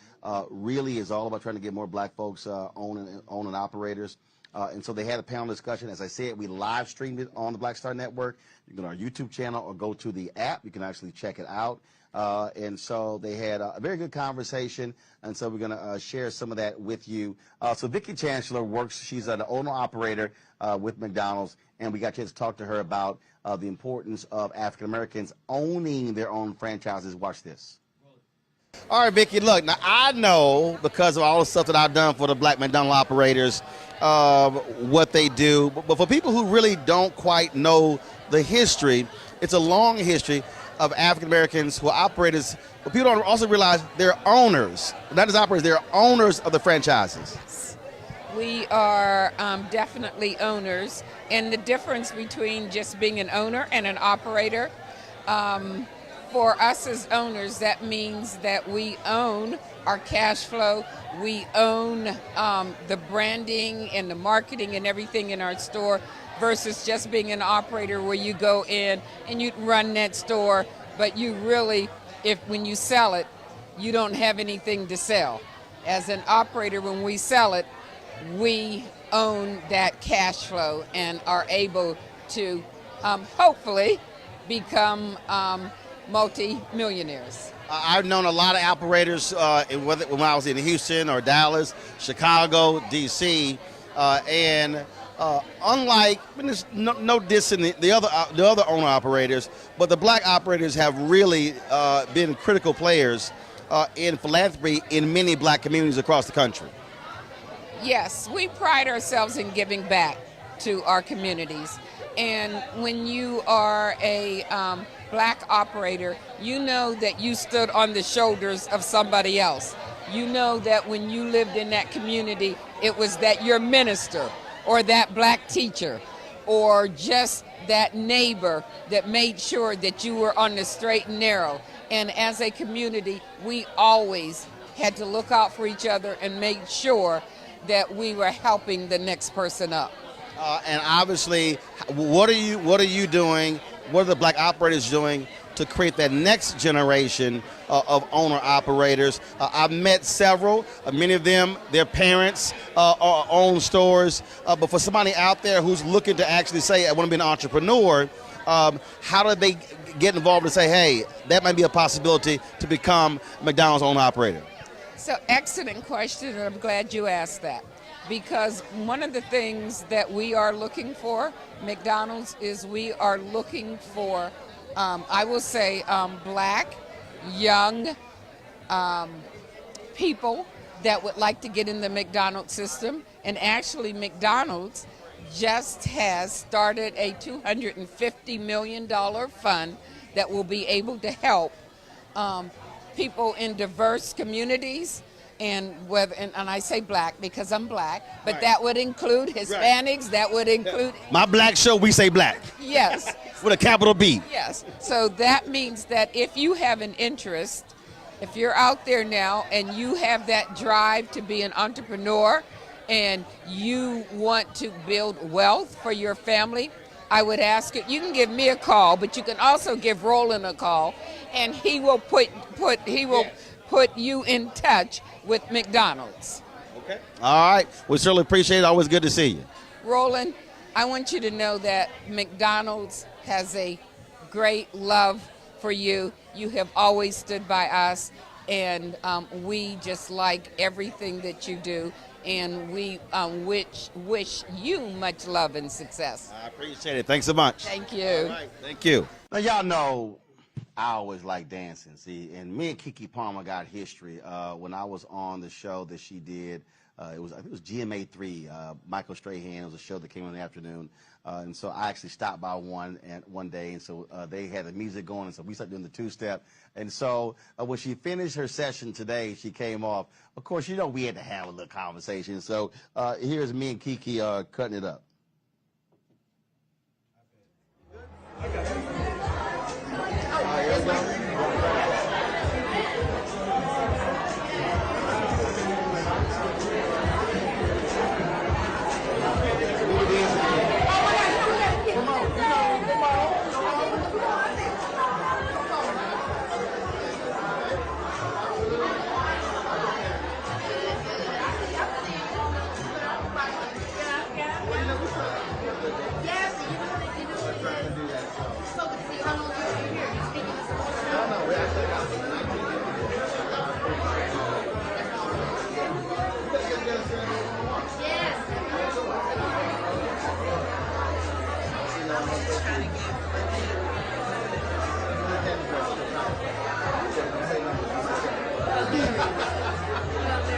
Really is all about trying to get more black folks owning operators. And so they had a panel discussion. As I said, we live streamed it on the Black Star Network. You can go to our YouTube channel or go to the app. You can actually check it out. And so they had a very good conversation. And so we're going to share some of that with you. So Vicki Chancellor she's an owner-operator with McDonald's. And we got a chance to talk to her about the importance of African Americans owning their own franchises. Watch this. All right, Vicki, look, now I know because of all the stuff that I've done for the black McDonald operators, what they do. But for people who really don't quite know the history, it's a long history of African Americans who are operators. But people don't also realize they're owners, not just operators, they're owners of the franchises. We are definitely owners. And the difference between just being an owner and an operator, for us as owners, that means that we own our cash flow, we own the branding and the marketing and everything in our store versus just being an operator where you go in and you run that store, but you really, when you sell it, you don't have anything to sell. As an operator, when we sell it, we own that cash flow and are able to hopefully become multi-millionaires. I've known a lot of operators when I was in Houston or Dallas, Chicago, D.C., and unlike, there's no dissing the other owner operators, but the black operators have really been critical players in philanthropy in many black communities across the country. Yes, we pride ourselves in giving back to our communities. And when you are a black operator, you know that you stood on the shoulders of somebody else. You know that when you lived in that community, it was that your minister or that black teacher or just that neighbor that made sure that you were on the straight and narrow. And as a community, we always had to look out for each other and make sure that we were helping the next person up. And obviously, what are you doing? What are the black operators doing to create that next generation of owner operators? I've met several. Many of them, their parents own stores. But for somebody out there who's looking to actually say, I want to be an entrepreneur, how do they get involved and say, hey, that might be a possibility to become McDonald's owner operator? So excellent question, and I'm glad you asked that. Because one of the things that we are looking for, McDonald's, is we are looking for, I will say, black, young people that would like to get in the McDonald's system. And actually, McDonald's just has started a $250 million fund that will be able to help people in diverse communities. And I say black because I'm black, but that would include Hispanics, that would include... My black show, we say black. Yes. With a capital B. Yes. So that means that if you have an interest, if you're out there now and you have that drive to be an entrepreneur and you want to build wealth for your family, I would ask you can give me a call, but you can also give Roland a call, and he will put you in touch with McDonald's. Okay. All right. We certainly appreciate it. Always good to see you. Roland, I want you to know that McDonald's has a great love for you. You have always stood by us, and we just like everything that you do, and we wish you much love and success. I appreciate it. Thanks so much. Thank you. All right. Thank you. Now, y'all know I always like dancing, see, and me and Keke Palmer got history. When I was on the show that she did, I think it was GMA3, Michael Strahan. It was a show that came in the afternoon, and so I actually stopped by one day, and so they had the music going, and so we started doing the two-step. And so when she finished her session today, she came off. Of course, you know we had to have a little conversation. So here's me and Keke cutting it up.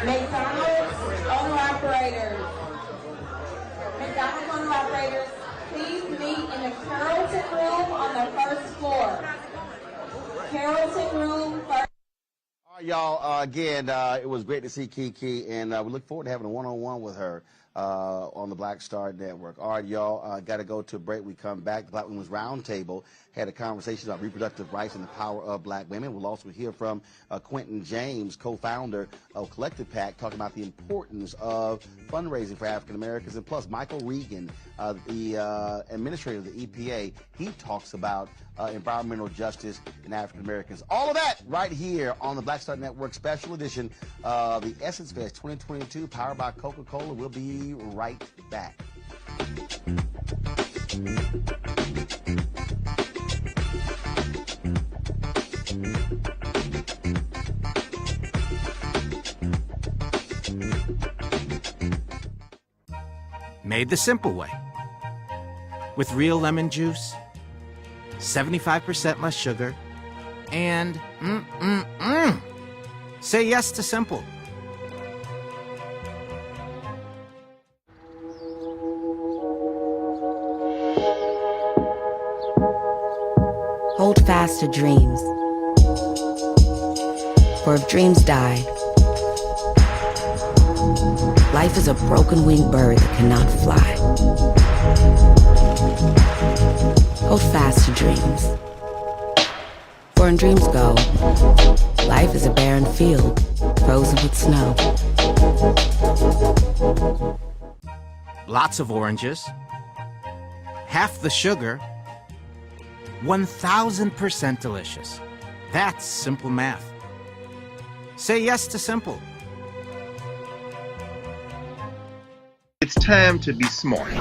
McDonald's owner-operators. McDonald's owner-operators, please meet in the Carrollton room on the first floor. Carrollton room first. All right, y'all, again, it was great to see Keke, and we look forward to having a one-on-one with her on the Black Star Network. All right, y'all, got to go to a break. We come back. The Black Women's Roundtable had a conversation about reproductive rights and the power of black women. We'll also hear from Quentin James, co-founder of Collective PAC, talking about the importance of fundraising for African Americans. And plus, Michael Regan, the administrator of the EPA, he talks about environmental justice in African Americans. All of that right here on the Black Star Network special edition of the Essence Fest 2022, powered by Coca-Cola. We'll be right back. Made the simple way. With real lemon juice, 75% less sugar, and say yes to simple. Hold fast to dreams. For if dreams die, life is a broken-winged bird that cannot fly. Hold fast to dreams. For when dreams go, life is a barren field, frozen with snow. Lots of oranges, half the sugar, 1,000% delicious. That's simple math. Say yes to simple. It's time to be smart.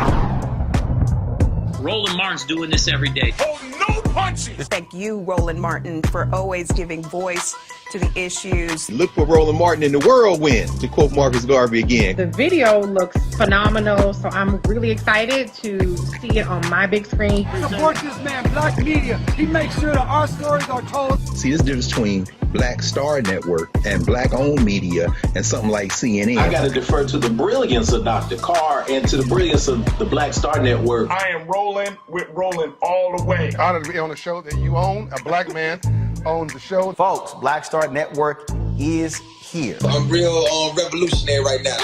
Roland Martin's doing this every day. Oh, no punches! Thank you, Roland Martin, for always giving voice to the issues. Look for Roland Martin in the whirlwind, to quote Marcus Garvey again. The video looks phenomenal, so I'm really excited to see it on my big screen. Support this man, Black Media. He makes sure that our stories are told. See, there's a difference between Black Star Network and Black-owned media and something like CNN. I got to defer to the brilliance of Dr. Carr and to the brilliance of the Black Star Network. I am Roland with Roland all the way. Honored to be on a show that you own. A black man owns the show. Folks, Black Star Network is here. I'm real revolutionary right now.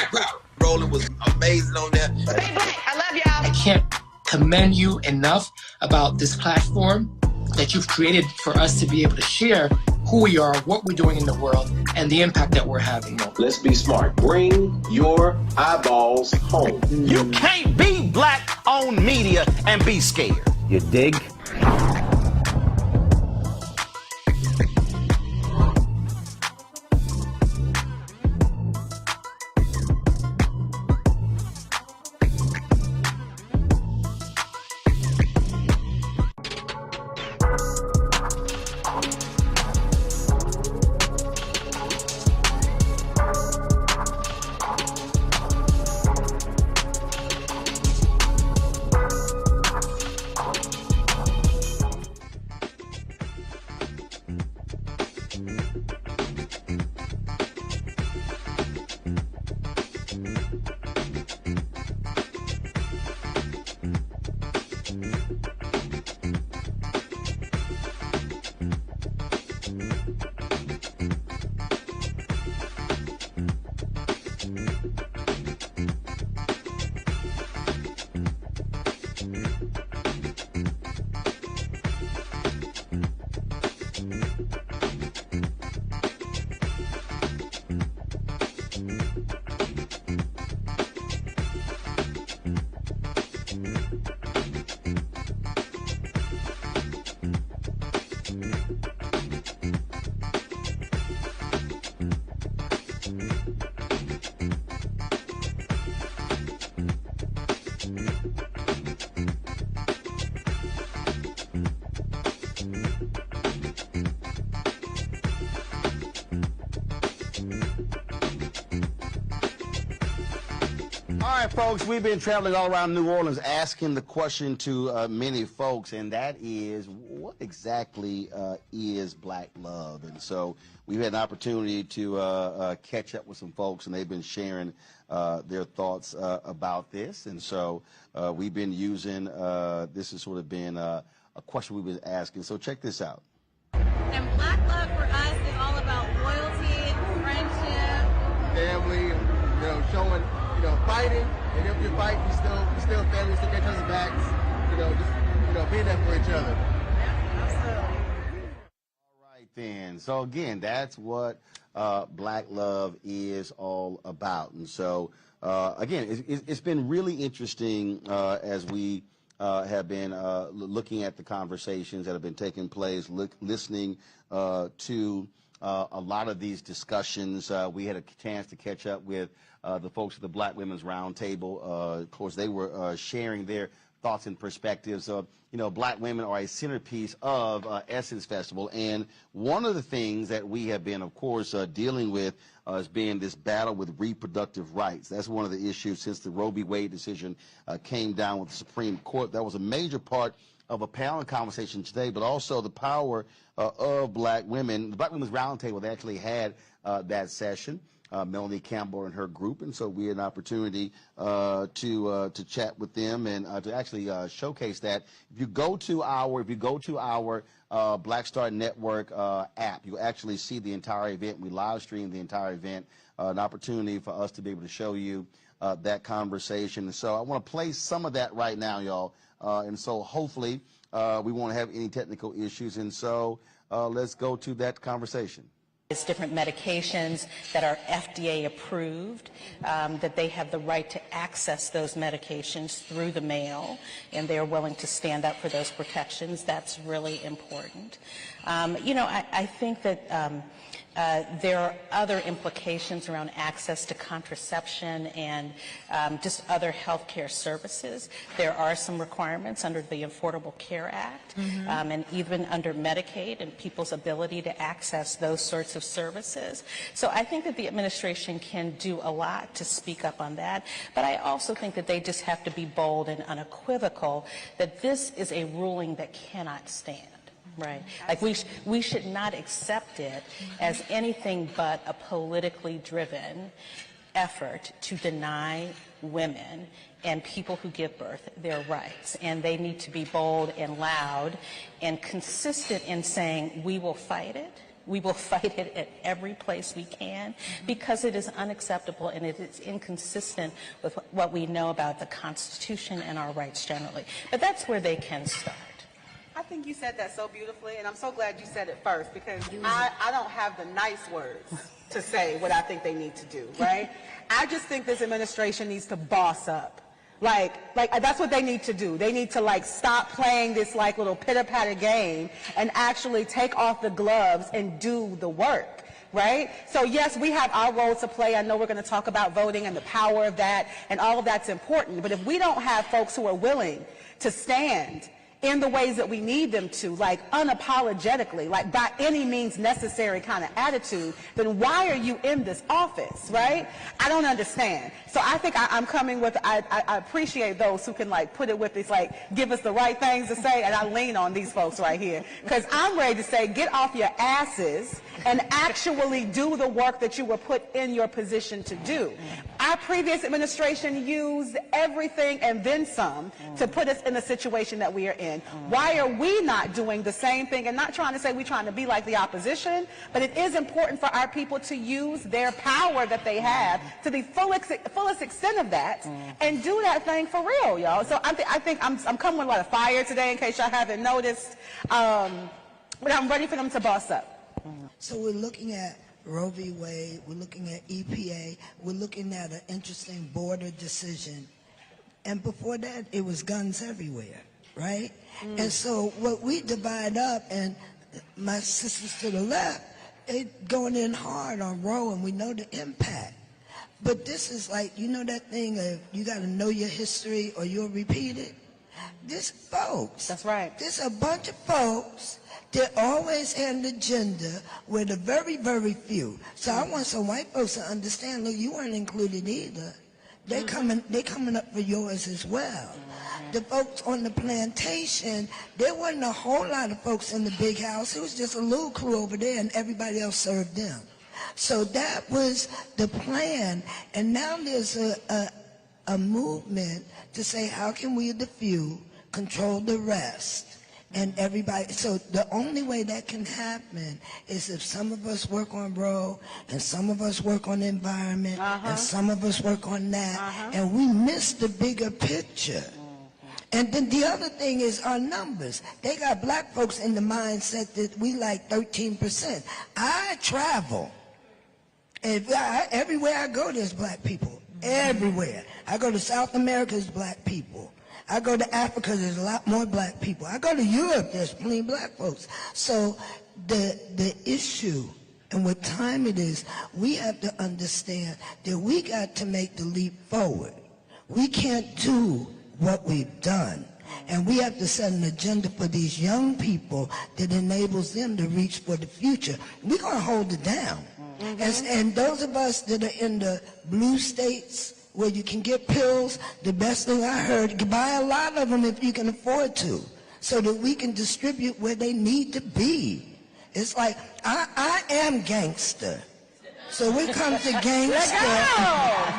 Roland was amazing on that. Stay black. I love y'all. I can't commend you enough about this platform that you've created for us to be able to share who we are, what we're doing in the world, and the impact that we're having. Let's be smart. Bring your eyeballs home. You can't be black-owned media and be scared. You dig? All right, folks, we've been traveling all around New Orleans asking the question to many folks, and that is, what exactly is black love? And so we've had an opportunity to catch up with some folks, and they've been sharing their thoughts about this. And so we've been using, this has sort of been a question we've been asking. So check this out. And black love for us is all about loyalty, friendship, family, you know, showing, you know, fighting, and if you fight, you still family, still get each other's backs, you know, just, you know, being there for each other. All right, then. So again, that's what black love is all about. And so again, it's been really interesting as we have been looking at the conversations that have been taking place, listening to a lot of these discussions. We had a chance to catch up with the folks at the Black Women's Roundtable. Of course, they were sharing their thoughts and perspectives. You know, black women are a centerpiece of Essence Festival, and one of the things that we have been, of course, dealing with has been this battle with reproductive rights. That's one of the issues since the Roe v. Wade decision came down with the Supreme Court. That was a major part of a panel conversation today, but also the power of black women. The Black Women's Roundtable, they actually had that session. Melanie Campbell and her group, and so we had an opportunity to chat with them and to actually showcase that. If you go to our Black Star Network app, you'll actually see the entire event. We live streamed the entire event, an opportunity for us to be able to show you that conversation. And so I want to play some of that right now, y'all, and so hopefully we won't have any technical issues. And so let's go to that conversation. It's different medications that are FDA approved, that they have the right to access those medications through the mail, and they're willing to stand up for those protections. That's really important. You know, I think that there are other implications around access to contraception and just other health care services. There are some requirements under the Affordable Care Act and even under Medicaid and people's ability to access those sorts of services. So I think that the administration can do a lot to speak up on that, but I also think that they just have to be bold and unequivocal that this is a ruling that cannot stand. Right. Like we should not accept it as anything but a politically driven effort to deny women and people who give birth their rights. And they need to be bold and loud and consistent in saying, we will fight it. We will fight it at every place we can because it is unacceptable and it is inconsistent with what we know about the Constitution and our rights generally. But that's where they can start. I think you said that so beautifully, and I'm so glad you said it first, because I don't have the nice words to say what I think they need to do, right? I just think this administration needs to boss up. Like that's what they need to do. They need to stop playing this little pitter-patter game and actually take off the gloves and do the work, right? So yes, we have our role to play. I know we're going to talk about voting and the power of that, and all of that's important. But if we don't have folks who are willing to stand in the ways that we need them to, unapologetically, by any means necessary kind of attitude, then why are you in this office, right? I don't understand. So I think I'm coming with, I appreciate those who can put it with this, give us the right things to say, and I lean on these folks right here. Because I'm ready to say, get off your asses and actually do the work that you were put in your position to do. Our previous administration used everything and then some to put us in the situation that we are in. Why are we not doing the same thing? And not trying to say we're trying to be like the opposition, but it is important for our people to use their power that they have to the fullest extent of that and do that thing for real, y'all. So I think I'm coming with a lot of fire today, in case y'all haven't noticed. But I'm ready for them to boss up. So we're looking at Roe v. Wade, we're looking at EPA, we're looking at an interesting border decision. And before that, it was guns everywhere, right? And so what we divide up, and my sisters to the left, they going in hard on Roe, and we know the impact. But this is that thing of you got to know your history or you'll repeat it. This folks. That's right. There's a bunch of folks that always had an agenda with the very, very few. So I want some white folks to understand, look, you weren't included either. They coming up for yours as well. The folks on the plantation, there wasn't a whole lot of folks in the big house. It was just a little crew over there, and everybody else served them. So that was the plan. And now there's a movement to say, how can we, the few, control the rest? And everybody, so the only way that can happen is if some of us work on Roe, and some of us work on the environment, and some of us work on that, and we miss the bigger picture. And then the other thing is our numbers. They got black folks in the mindset that we 13%. I travel. Everywhere I go, there's black people. Everywhere. I go to South America, there's black people. I go to Africa, there's a lot more black people. I go to Europe, there's plenty of black folks. So the issue and what time it is, we have to understand that we got to make the leap forward. We can't do what we've done. And we have to set an agenda for these young people that enables them to reach for the future. We're going to hold it down. And those of us that are in the blue states, where you can get pills, the best thing I heard, you can buy a lot of them if you can afford to, so that we can distribute where they need to be. It's like, I am gangster. So we come to gangster.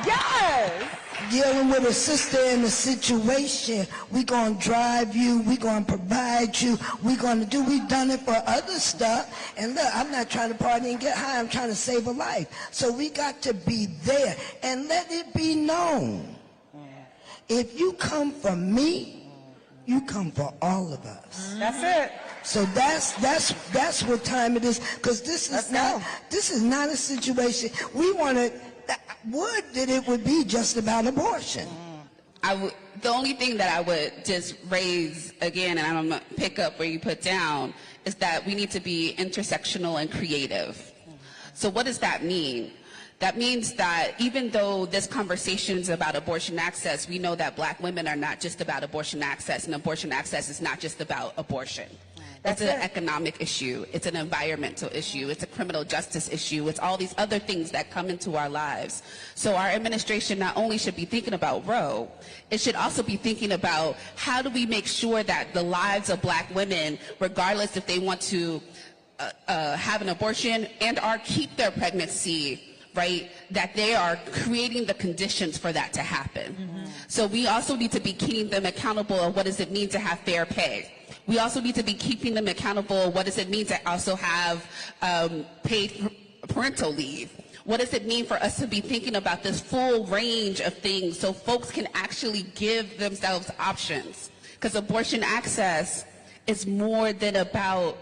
Yes! Dealing with a sister in a situation, we're going to drive you, we're going to provide you, we've done it for other stuff. And look, I'm not trying to party and get high, I'm trying to save a life. So we got to be there and let it be known. If you come for me, you come for all of us. That's it. So that's what time it is, because this is not a situation we want to. That it would be just about abortion. The only thing that I would just raise again, and I'm gonna pick up where you put down, is that we need to be intersectional and creative. So what does that mean? That means that even though this conversation is about abortion access, we know that black women are not just about abortion access, and abortion access is not just about abortion. It's an economic issue, it's an environmental issue, it's a criminal justice issue, it's all these other things that come into our lives. So our administration not only should be thinking about Roe, it should also be thinking about how do we make sure that the lives of black women, regardless if they want to have an abortion and or keep their pregnancy, right, that they are creating the conditions for that to happen. So we also need to be keeping them accountable of what does it mean to have fair pay. We also need to be keeping them accountable. What does it mean to also have paid parental leave? What does it mean for us to be thinking about this full range of things so folks can actually give themselves options? Because abortion access is more than about,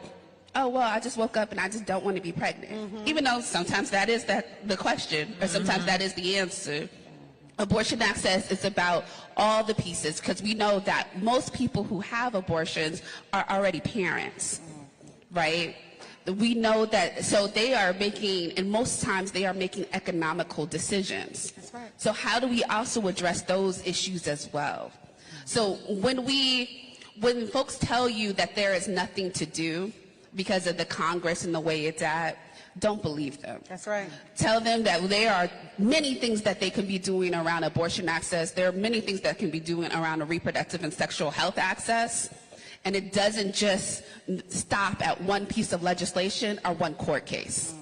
oh, well, I just woke up and I just don't want to be pregnant. Even though sometimes that is the question, or sometimes that is the answer. Abortion access is about all the pieces, because we know that most people who have abortions are already parents, right? We know that, so they are making, and most times they are making economical decisions. That's right. So how do we also address those issues as well? So when folks tell you that there is nothing to do because of the Congress and the way it's at, don't believe them. That's right. Tell them that there are many things that they can be doing around abortion access. There are many things that can be doing around reproductive and sexual health access. And it doesn't just stop at one piece of legislation or one court case.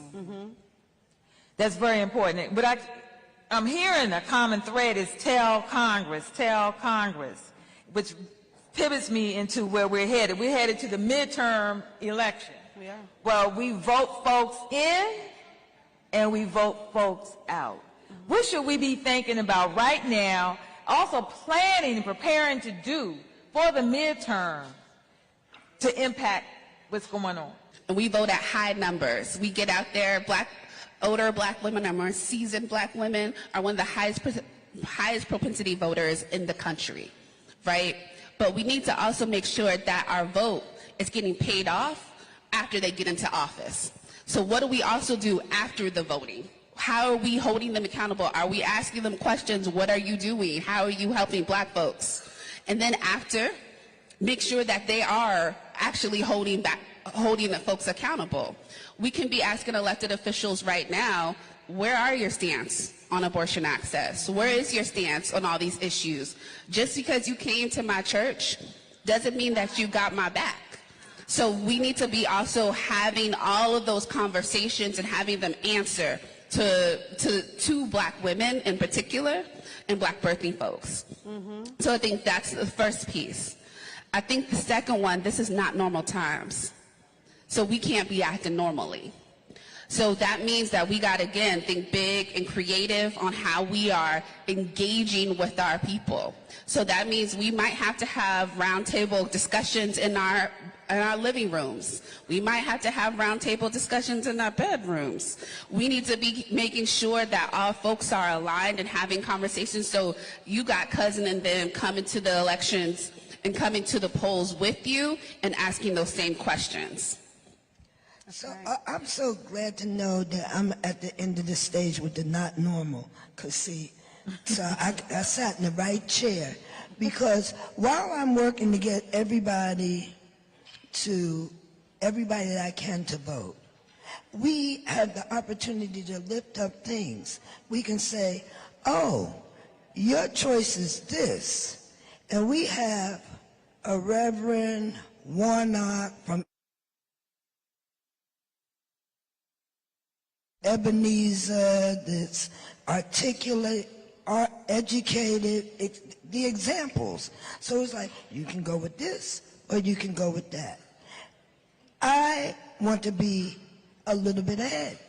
That's very important. But I'm hearing a common thread is tell Congress, which pivots me into where we're headed. We're headed to the midterm election. We are. Well, we vote folks in and we vote folks out. What should we be thinking about right now, also planning and preparing to do for the midterm to impact what's going on? And we vote at high numbers. We get out there, older black women or more seasoned black women are one of the highest propensity voters in the country, right? But we need to also make sure that our vote is getting paid off after they get into office. So what do we also do after the voting? How are we holding them accountable? Are we asking them questions? What are you doing? How are you helping black folks? And then after, make sure that they are actually holding the folks accountable. We can be asking elected officials right now, where are your stance on abortion access? Where is your stance on all these issues? Just because you came to my church doesn't mean that you got my back. So we need to be also having all of those conversations and having them answer to black women in particular and black birthing folks. So I think that's the first piece. I think the second one, this is not normal times. So we can't be acting normally. So that means that we got to, again, think big and creative on how we are engaging with our people. So that means we might have to have roundtable discussions in our living rooms. We might have to have roundtable discussions in our bedrooms. We need to be making sure that all folks are aligned and having conversations. So you got cousin and them coming to the elections and coming to the polls with you and asking those same questions. So I'm so glad to know that I'm at the end of the stage with the not normal. Because see, so I sat in the right chair. Because while I'm working to get everybody that I can to vote, we have the opportunity to lift up things. We can say, oh, your choice is this. And we have a Reverend Warnock from Ebenezer that's articulate, educated, the examples. So it's like, you can go with this or you can go with that. I want to be a little bit ahead.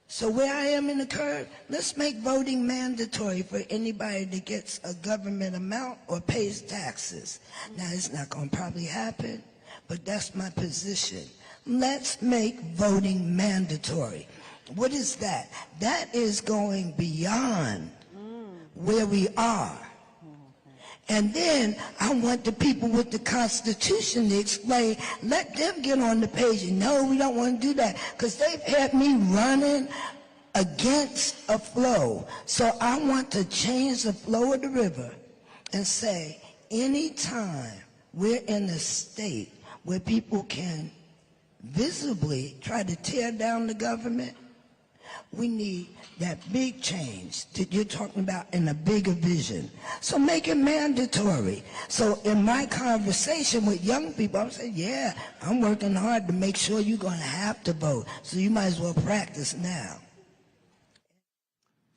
So where I am in the curve, let's make voting mandatory for anybody that gets a government amount or pays taxes. Now, it's not going to probably happen, but that's my position. Let's make voting mandatory. What is that? That is going beyond where we are. And then I want the people with the Constitution to explain, let them get on the page. And no, we don't want to do that, because they've had me running against a flow. So I want to change the flow of the river and say, anytime we're in a state where people can visibly try to tear down the government, we need that big change that you're talking about in a bigger vision. So make it mandatory. So in my conversation with young people, I'm saying, yeah, I'm working hard to make sure you're going to have to vote. So you might as well practice now.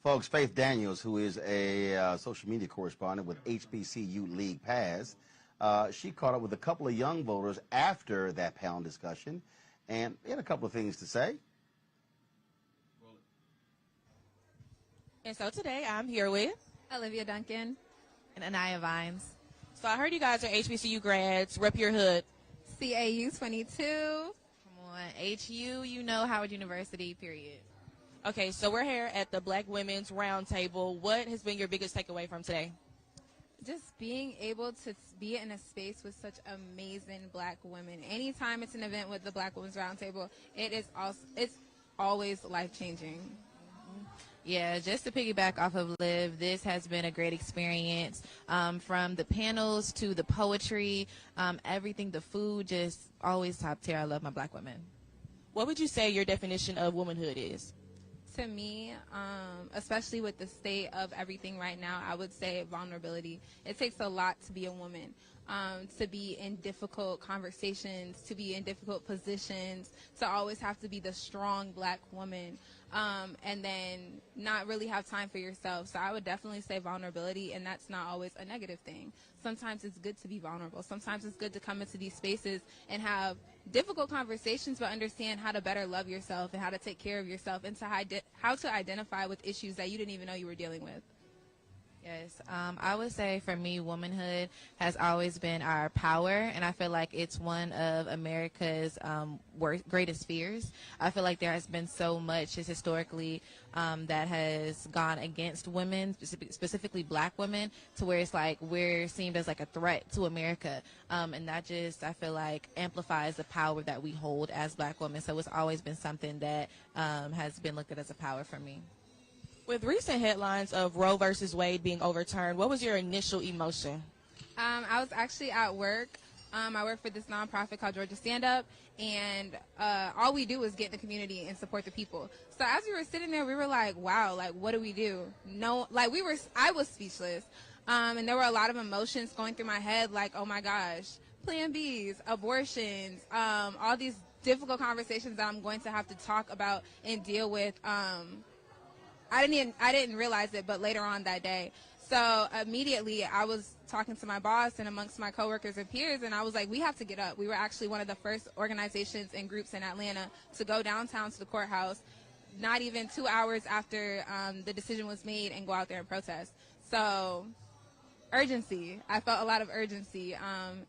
Folks, Faith Daniels, who is a social media correspondent with HBCU League Pass, she caught up with a couple of young voters after that panel discussion, and he had a couple of things to say. And so today I'm here with Olivia Duncan and Anaya Vines. So I heard you guys are HBCU grads, rep your hood. CAU 22. Come on, HU, you know Howard University, period. Okay, so we're here at the Black Women's Roundtable. What has been your biggest takeaway from today? Just being able to be in a space with such amazing Black women. Anytime it's an event with the Black Women's Roundtable, it's always life-changing. Yeah, just to piggyback off of Liv, this has been a great experience, from the panels to the poetry, everything, the food, just always top tier. I love my Black women. What would you say your definition of womanhood is? To me, especially with the state of everything right now, I would say vulnerability. It takes a lot to be a woman, to be in difficult conversations, to be in difficult positions, to always have to be the strong Black woman, and then not really have time for yourself. So I would definitely say vulnerability, and that's not always a negative thing. Sometimes it's good to be vulnerable. Sometimes it's good to come into these spaces and have difficult conversations, but understand how to better love yourself and how to take care of yourself, and to how to identify with issues that you didn't even know you were dealing with. Yes, I would say for me, womanhood has always been our power, and I feel like it's one of America's greatest fears. I feel like there has been so much just historically that has gone against women, specifically Black women, to where it's like we're seen as like a threat to America, and that just, I feel like, amplifies the power that we hold as Black women. So it's always been something that has been looked at as a power for me. With recent headlines of Roe versus Wade being overturned, what was your initial emotion? I was actually at work. I work for this nonprofit called Georgia Stand Up, and all we do is get in the community and support the people. So as we were sitting there, we were like, wow, like, what do we do? No, like, I was speechless. And there were a lot of emotions going through my head, like, oh my gosh, Plan Bs, abortions, all these difficult conversations that I'm going to have to talk about and deal with. I didn't realize it, but later on that day. So immediately I was talking to my boss and amongst my coworkers and peers, and I was like, we have to get up. We were actually one of the first organizations and groups in Atlanta to go downtown to the courthouse, not even 2 hours after the decision was made, and go out there and protest. So urgency. I felt a lot of urgency,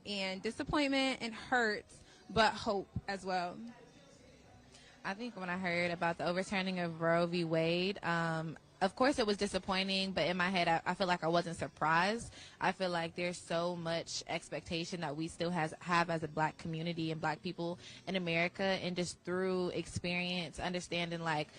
and disappointment and hurt, but hope as well. I think when I heard about the overturning of Roe v. Wade, of course it was disappointing, but in my head I feel like I wasn't surprised. I feel like there's so much expectation that we still have as a Black community and Black people in America, and just through experience, understanding like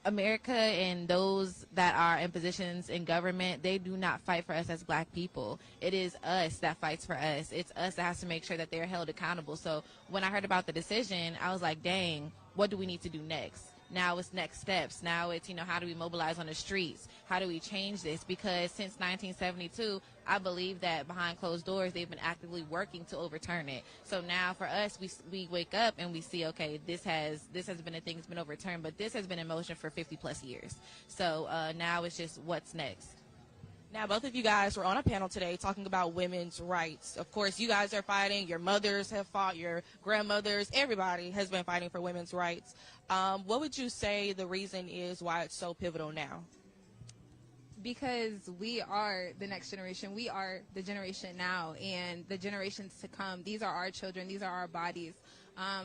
America and those that are in positions in government, they do not fight for us as Black people. It is us that fights for us. It's us that has to make sure that they're held accountable. So when I heard about the decision, I was like, dang, what do we need to do next? Now it's next steps. Now it's, how do we mobilize on the streets? How do we change this? Because since 1972, I believe that behind closed doors, they've been actively working to overturn it. So now for us, we wake up and we see, okay, this has been a thing that's been overturned, but this has been in motion for 50 plus years. So now it's just what's next. Now, both of you guys were on a panel today talking about women's rights. Of course, you guys are fighting. Your mothers have fought. Your grandmothers. Everybody has been fighting for women's rights. What would you say the reason is why it's so pivotal now? Because we are the next generation. We are the generation now and the generations to come. These are our children. These are our bodies.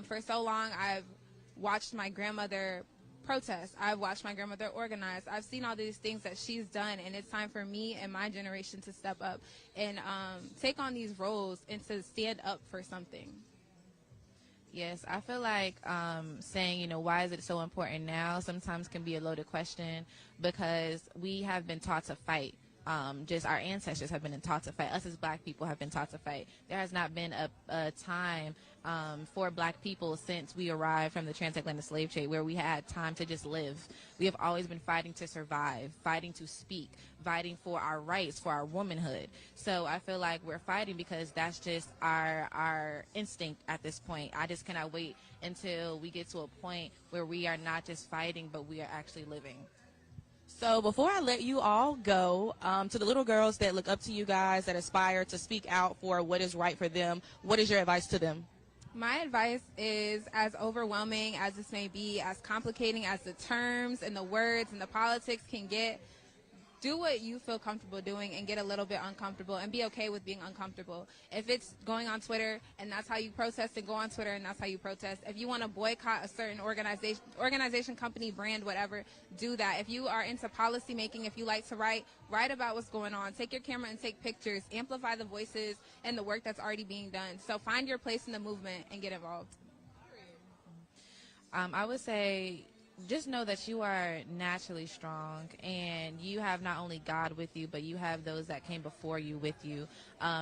For so long, I've watched my grandmother protest. I've watched my grandmother organize. I've seen all these things that she's done, and it's time for me and my generation to step up and take on these roles and to stand up for something. Yes, I feel like saying, why is it so important now sometimes can be a loaded question, because we have been taught to fight. Just our ancestors have been taught to fight. Us as Black people have been taught to fight. There has not been a time for Black people since we arrived from the transatlantic slave trade where we had time to just live. We have always been fighting to survive, fighting to speak, fighting for our rights, for our womanhood. So I feel like we're fighting because that's just our instinct at this point. I just cannot wait until we get to a point where we are not just fighting, but we are actually living. So before I let you all go, to the little girls that look up to you guys, that aspire to speak out for what is right for them, what is your advice to them? My advice is, as overwhelming as this may be, as complicating as the terms and the words and the politics can get, do what you feel comfortable doing and get a little bit uncomfortable and be okay with being uncomfortable. If it's going on Twitter and that's how you protest, then go on Twitter and that's how you protest. If you want to boycott a certain organization, company, brand, whatever, do that. If you are into policy making, if you like to write about what's going on. Take your camera and take pictures. Amplify the voices and the work that's already being done. So find your place in the movement and get involved. I would say just know that you are naturally strong, and you have not only God with you, but you have those that came before you with you.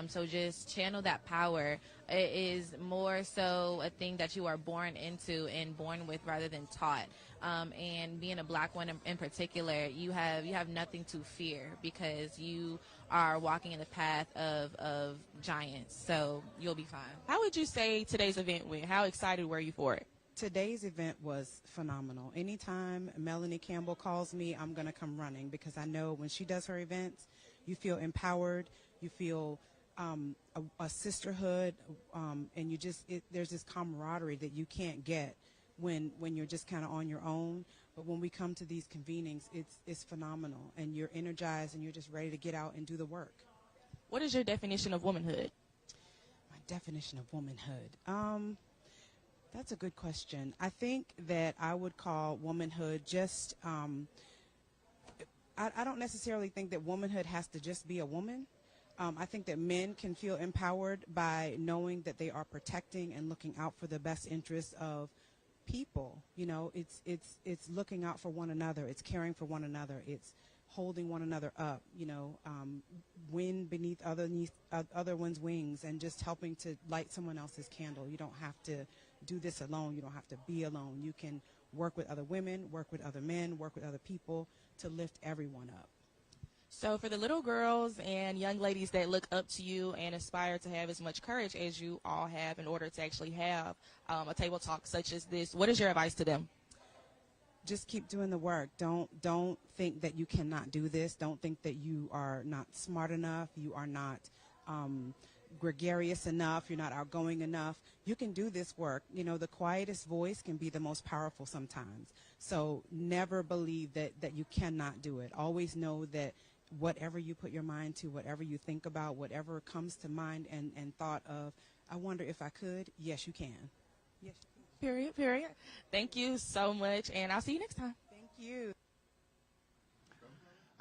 So just channel that power. It is more so a thing that you are born into and born with rather than taught. And being a black woman in particular, you have nothing to fear because you are walking in the path of giants. So you'll be fine. How would you say today's event went? How excited were you for it? Today's event was phenomenal. Anytime Melanie Campbell calls me, I'm going to come running because I know when she does her events, you feel empowered, you feel a sisterhood, and there's this camaraderie that you can't get when you're just kind of on your own. But when we come to these convenings, it's phenomenal, and you're energized and you're just ready to get out and do the work. What is your definition of womanhood? My definition of womanhood? That's a good question. I think that I would call womanhood just, I don't necessarily think that womanhood has to just be a woman. I think that men can feel empowered by knowing that they are protecting and looking out for the best interests of people. You know, it's looking out for one another. It's caring for one another. It's holding one another up, you know, wind beneath other one's wings, and just helping to light someone else's candle. You don't have to do this alone. You don't have to be alone. You can work with other women, work with other men, work with other people to lift everyone up. So for the little girls and young ladies that look up to you and aspire to have as much courage as you all have in order to actually have a table talk such as this, what is your advice to them? Just keep doing the work. Don't think that you cannot do this. Don't think that you are not smart enough. You are not gregarious enough. You're not outgoing enough. You can do this work. You know, the quietest voice can be the most powerful sometimes. So never believe that you cannot do it. Always know that whatever you put your mind to, whatever you think about, whatever comes to mind and thought of, I wonder if I could, yes, you can. Yes, you can. Period. Thank you so much, and I'll see you next time. Thank you.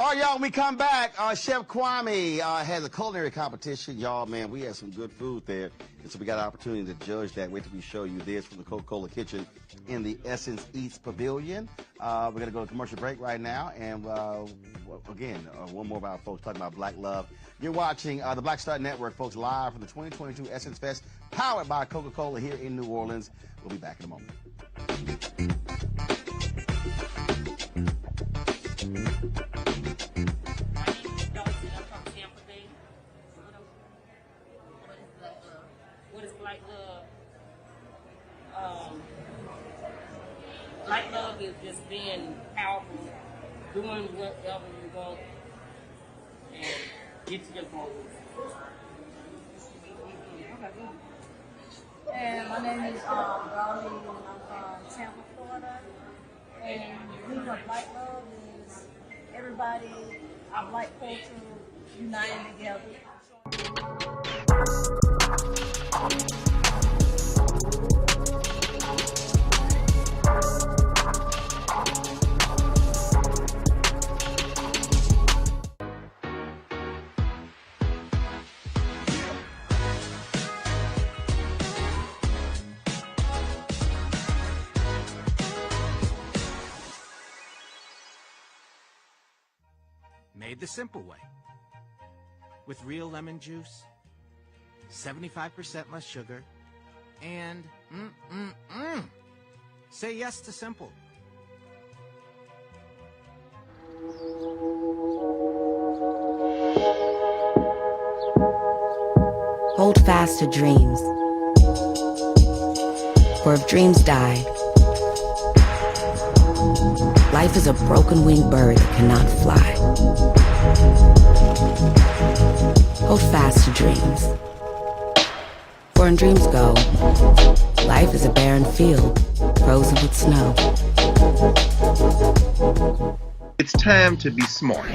All right, y'all, when we come back, Chef Kwame has a culinary competition. Y'all, man, we had some good food there. And so we got an opportunity to judge that. Wait till we show you this from the Coca-Cola kitchen in the Essence Eats Pavilion. We're going to go to commercial break right now. And again, one more of our folks talking about black love. You're watching the Black Star Network, folks, live from the 2022 Essence Fest, powered by Coca-Cola here in New Orleans. We'll be back in a moment. Black love is just being powerful, doing whatever you want, and get to your goals. And my name is Roland, and I'm from Tampa, Florida. And the meaning of black love is everybody, our black culture, united together. Made the simple way. With real lemon juice, 75% less sugar, and say yes to simple. Hold fast to dreams. For if dreams die, life is a broken-winged bird that cannot fly. Hold fast to dreams. For when dreams go, life is a barren field, frozen with snow. It's It's time to be smart.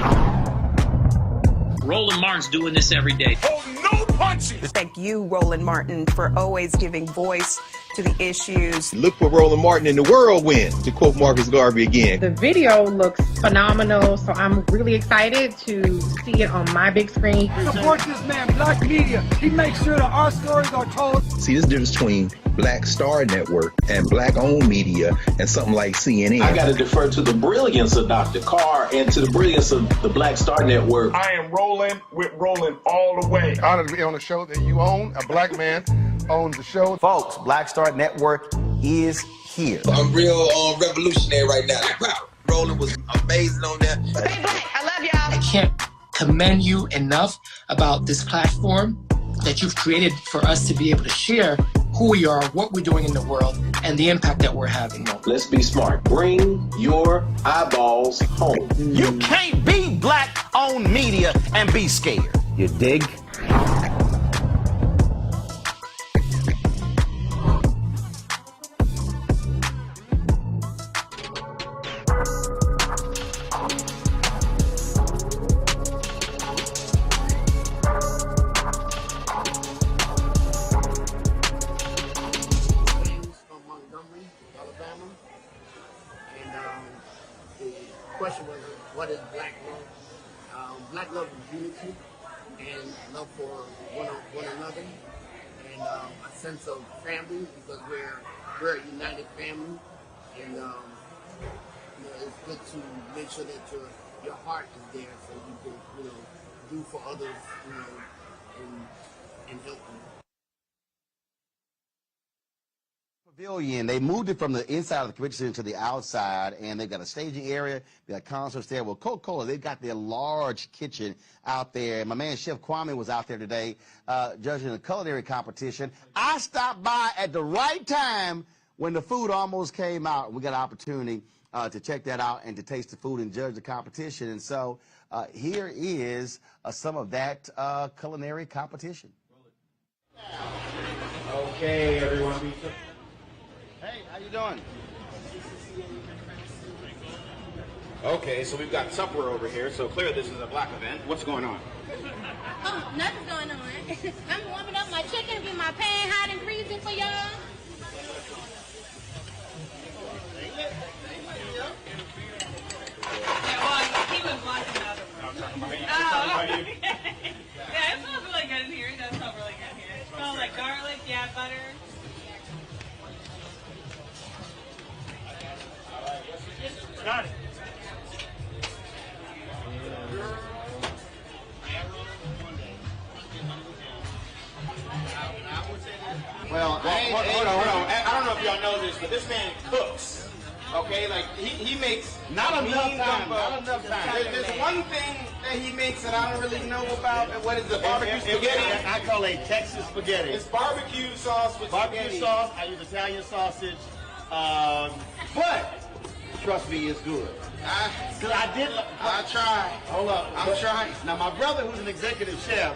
Roland Martin's doing this every day. No punches! Thank you, Roland Martin, for always giving voice to the issues. Look for Roland Martin in the whirlwind, to quote Marcus Garvey again. The video looks phenomenal, so I'm really excited to see it on my big screen. Support this man, Black Media. He makes sure that our stories are told. See, this difference between Black Star Network and Black-owned media and something like CNN. I got to defer to the brilliance of Dr. Carr and to the brilliance of the Black Star Network. I am Roland with Roland all the way. Honored to be on a show that you own. A black man owns the show. Folks, Black Star Network is here. I'm real revolutionary right now. Wow, Roland was amazing on that. Stay black. I love y'all. I can't commend you enough about this platform that you've created for us to be able to share who we are, what we're doing in the world, and the impact that we're having. Let's be smart. Bring your eyeballs home. You can't be black-owned media and be scared. You dig? Question was, what is black love? Black love is unity and love for one another, and a sense of family, because we're a united family, and it's good to make sure that your heart is there, so you can do for others, and help them. Pavilion. They moved it from the inside of the convention center to the outside, and they've got a staging area, they got concerts there. Well, Coca-Cola, they've got their large kitchen out there. My man Chef Kwame was out there today judging the culinary competition. I stopped by at the right time when the food almost came out. We got an opportunity to check that out and to taste the food and judge the competition. And so here is some of that culinary competition. Okay, everyone. Hey, how you doing? Okay, so we've got Tupperware over here, so clearly this is a black event. What's going on? Oh, nothing's going on. I'm warming up my chicken, get my pan hot and freezing for y'all. He was watching the other one. Oh, okay. Yeah, it smells really good in here. It does smell really good here. It smells like garlic, yeah, butter. Got it. Well, hold on. I don't know if y'all know this, but this man cooks. Okay, like he makes Not enough time. There's one thing that he makes that I don't really know about. What is the barbecue spaghetti? I call it Texas spaghetti. It's barbecue sauce with barbecue spaghetti. sauce. I use Italian sausage, but trust me, it's good. I tried. Hold up, I'm trying. Now my brother, who's an executive chef,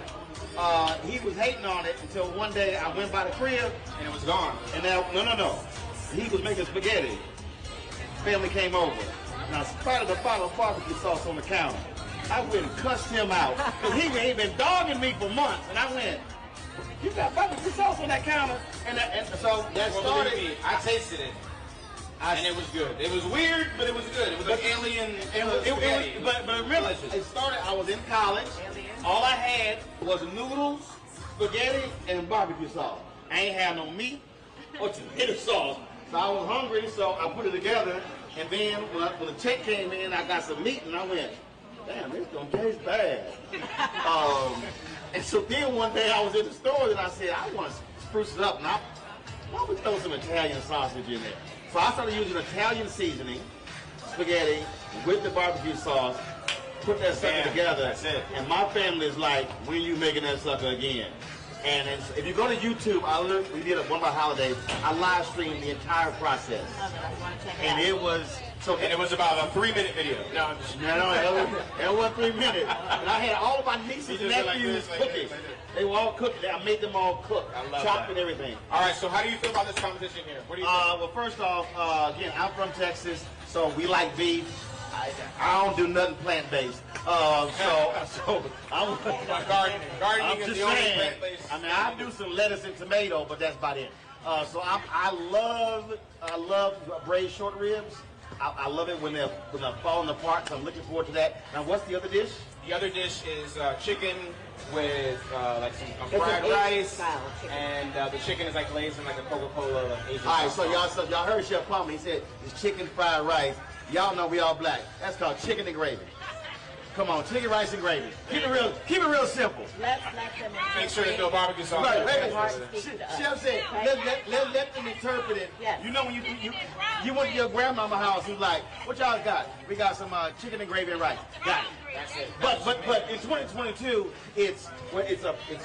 he was hating on it until one day I went by the crib and it was gone. And now, no, he was making spaghetti. Family came over. Now, spotted a bottle of barbecue sauce on the counter. I went and cussed him out because he had been dogging me for months, and I went, "You got barbecue sauce on that counter?" And so that started. I tasted it. And it was good. It was weird, but it was good. It was like alien. But remember, it started. I was in college. All I had was noodles, spaghetti, and barbecue sauce. I ain't have no meat or tomato sauce. So I was hungry, so I put it together. And then when the check came in, I got some meat, and I went, "Damn, this don't taste bad." And so then one day I was in the store, and I said, "I want to spruce it up, and why don't we throw some Italian sausage in there?" So I started using Italian seasoning, spaghetti, with the barbecue sauce, put that sucker together. That's it. And my family is like, "When are you making that sucker again?" And if you go to YouTube, we did one of our holidays, I live streamed the entire process. And it was... And it was about a 3-minute video. No, it wasn't 3 minutes. And I had all of my nieces and nephews cooking. They were all cooking. I made them all cook, chopped and everything. All right, so how do you feel about this competition here? What do you think? Well, first off, again, I'm from Texas, so we like beef. I don't do nothing plant-based. So I'm gardening just is the only saying. plant-based. I mean, I do some lettuce and tomato, but that's about it. So I love braised short ribs. I love it when they're falling apart. So I'm looking forward to that. Now, what's the other dish? The other dish is chicken with like some fried rice, and the chicken is like glazed in like a Coca-Cola Asian. All right, so y'all heard Chef Palmer. He said it's chicken fried rice. Y'all know we all black. That's called chicken and gravy. Come on, chicken, rice, and gravy. Keep it real simple. Let's let them Make sure there's no barbecue sauce. Right. Chef said, let them interpret it. Yes. You know when you went to your grandmama's house, you like, what y'all got? We got some chicken and gravy and rice. Got it. That's it. But in 2022, it's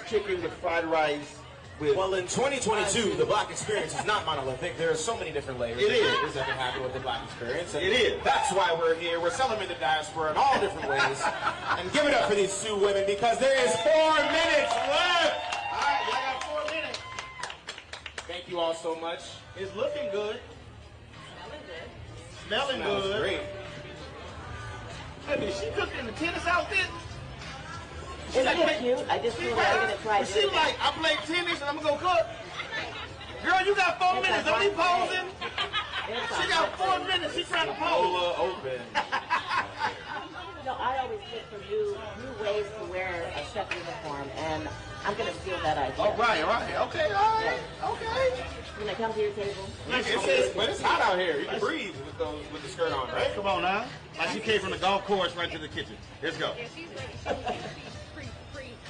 chicken with fried rice. Well, in 2022, the Black experience is not monolithic. There are so many different layers that can happen with the Black experience. And it is. That's why we're here. We're celebrating the diaspora in all different ways. And give it up for these two women because there is 4 minutes left. All right, I got 4 minutes. Thank you all so much. It's looking good. Smelling Smells good. great. Hey, did she cook in the tennis outfit? Isn't it cute? I just feel like I'm going to try But she like, I play tennis and I'm going to go cook. Girl, you got 4 minutes. Don't be posing. She got 4 minutes. She's trying to pose. Open. No, I always look for new ways to wear a chef uniform, and I'm going to steal that idea. Oh, right. Okay, all right. Okay. When I come to your table. But it's hot out here. You can breathe with the skirt on, right? Come on now. Like she came from the golf course right to the kitchen. Let's go.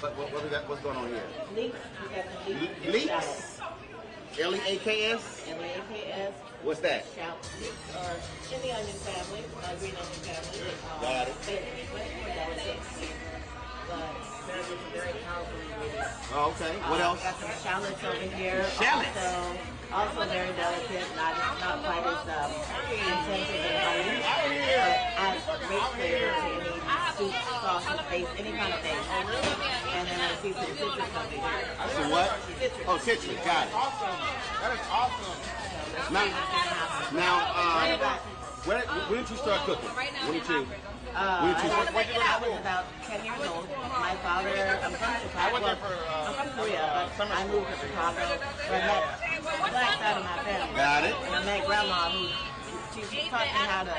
What we got? What's going on here? Leeks. We got some leeks. Leeks? L-E-A-K-S? L-E-A-K-S. What's that? Shallot leeks are in the onion family, green onion family. Got it. Much more delicate. But very powerful ingredients. Oh, okay. What else? Got some shallots over here. Shallots? Also very delicate, not quite as intensive and mighty, but adds great flavor to any soup, sauce, base, any kind of base. And then I see some citrus over here. Some what? Citrus. Oh, citrus. Got it. Awesome. That is awesome. Now, when did you start cooking? When did you? I was about 10 years old. My father, I'm from Chicago. I'm from Korea, but I moved to Chicago. So I met the black side of my family. Got it. And I met Grandma, who she taught me how to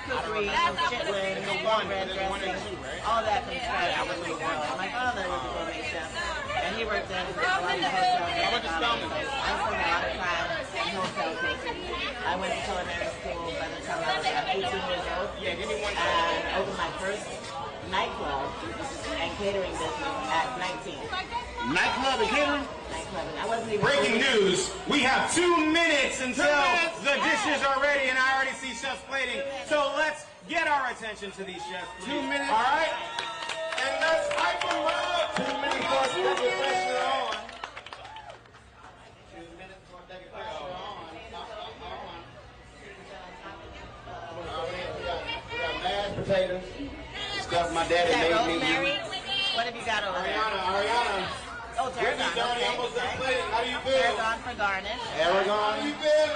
cookery, chitlin, cornbread dressing, all that from scratch. I was a little girl. My father was a gourmet chef, and he worked in a lot of hotels. I spent a lot of time in hotel kitchens. I went to culinary school by the time I was about 18 years old. Yeah, give me one. And opened my first nightclub and catering business at 19. Nightclub and catering? Nightclub. I wasn't even Breaking news. We have 2 minutes until the dishes are ready, and I already see chefs plating. So let's get our attention to these chefs, please. 2 minutes. All right? And let's hype them up. 2 minutes for us to get the pressure on. 2 minutes for the pressure on. We got mashed potatoes. Stuff my daddy made me. Rosemary? What have you got over there? Ariana. Oh, tarragon. Johnny, almost done plating. How do you feel? Tarragon for garnish. Aragon, how do you feel?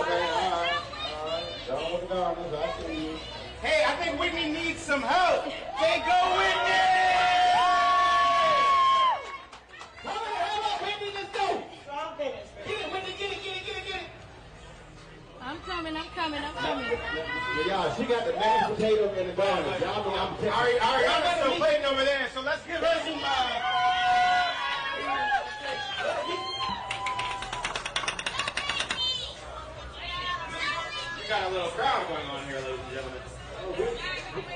Okay, all right. Don't with the garments. I see you. Hey, I think Whitney needs some help. Hey, go Whitney! Come on, Whitney, let's go. Strong finish. Get it, Whitney, get it. I'm coming. Yeah, y'all, she got the mashed potatoes and the garnish. Y'all know I'm telling you. Ariana's still plating over there, so let's give her some We got a little crowd going on here, ladies and gentlemen.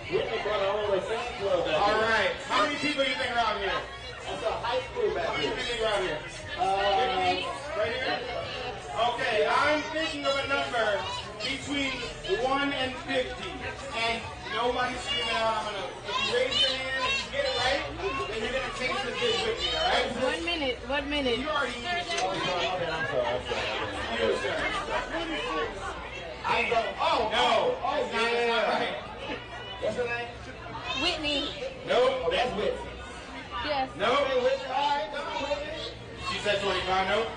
Whitney brought her own fan club back All here. right. How many people do you think are out here? That's a high school back How many here. people do you think are out here? 50? Right here? Okay, I'm thinking of a number between 1 and 50. And nobody's screaming out. If you raise your hand, if you get it right, then you're going to taste the dish with me, all right? 1 minute. 1 minute. You already eaten it. I'm sorry. You, sir. I go, oh, No. oh, It's not right. What's her name? Whitney. Nope. Oh, that's Whitney. Yes. Nope. Hey, Whitney, all right, come on, Whitney. She said 25. Nope.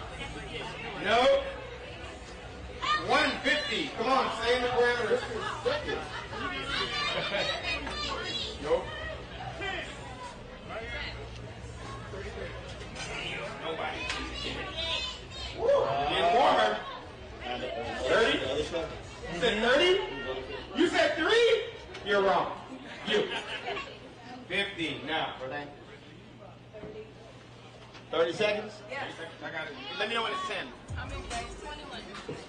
Nope. 150. Come on, stay in the parameters. Nope. Nobody. Getting warmer. 30? You said 30? You said 3? You're wrong. You. 50 now. 30 seconds? Yes. I got it. Let me know when it's 10.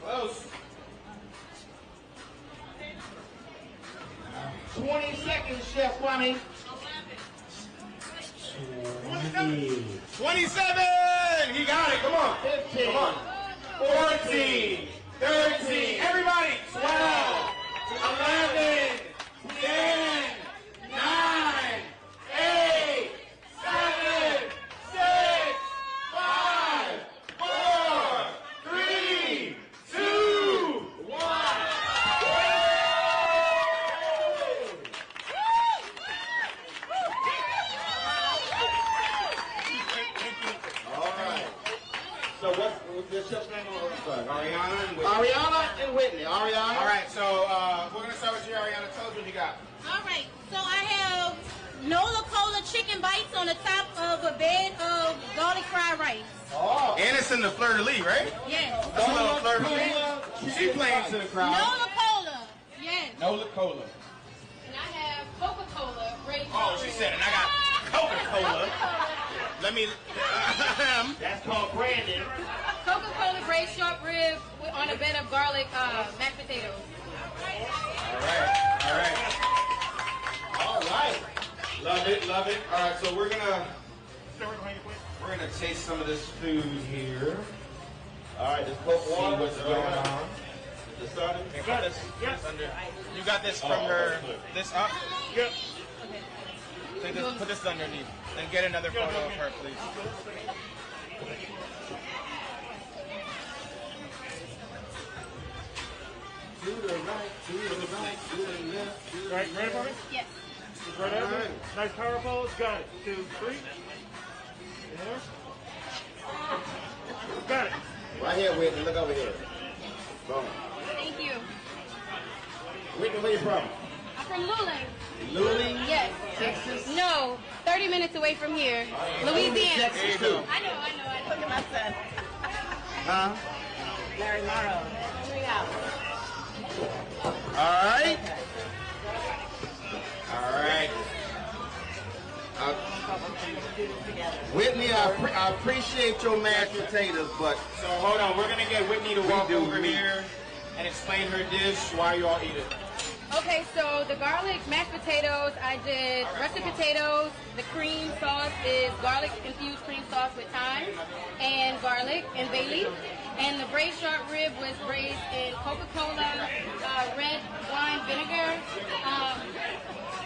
Close. 20 seconds, Chef Kwame. 27! He got it. Come on. 15. Come on. 14. 13. Everybody. 12. 11. 10. 9. 8. 7. 6. 5. 4. 3. 2. 1. So what's your chef's name? Ariana and Whitney. Ariana and Whitney. Ariana. All right, so we're gonna start with you, Ariana. Tell us what you got. All right, so I have Nola Cola chicken bites on the top of a bed of garlic fried rice. Oh. And it's in the fleur-de-lis, right? Yes. That's a little fleur-de-lis. She playing to the crowd. Nola Cola. Yes. Nola Cola. And I have Coca-Cola. Oh, she said, and I got Coca-Cola. Let me. That's called Brandon. Coca-Cola braised short rib on a bed of garlic mashed potatoes. All right. Love it, love it. All right, so we're gonna taste some of this food here. All right, just put water. See what's going on. Is this started? You got this. Yes. You got this from her. This up. Yep. Put this underneath. And get another photo of her, please. To the right, to the right, to the left. Right, ready for me? Yes. Just right over. Right. Nice power pose. Got it. 2, 3. There. Got it. Right here, Whitney. Look over here. Boom. Thank you. Whitney, where you from? I'm from Luling. Luling? Yes. Texas? No, 30 minutes away from here. Louisiana. Texas, too. I know. Look at my son. Huh? Larry Morrow. 3 hours. All right. All right. Whitney, I appreciate your mashed potatoes, but... So hold on, we're gonna get Whitney to walk over here and explain her dish while you all eat it. Okay, so the garlic mashed potatoes, I did russet potatoes. The cream sauce is garlic infused cream sauce with thyme and garlic and bay leaf. And the braised short rib was braised in Coca-Cola, red wine vinegar,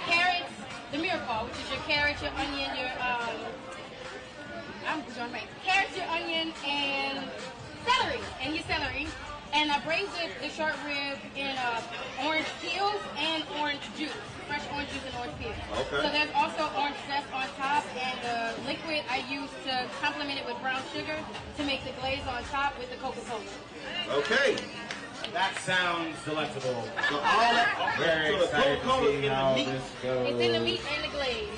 carrots, the miracle, which is your carrot, your onion, your carrots, your onion, and celery, And I braised the short rib in orange peels and orange juice, fresh orange juice and orange peels. Okay. So there's also orange zest on top, and the liquid I use to complement it with brown sugar to make the glaze on top with the Coca-Cola. Okay. That sounds delectable. So all that, Very so the excited to Coca-Cola see in the how meat. this goes. It's in the meat and the glaze.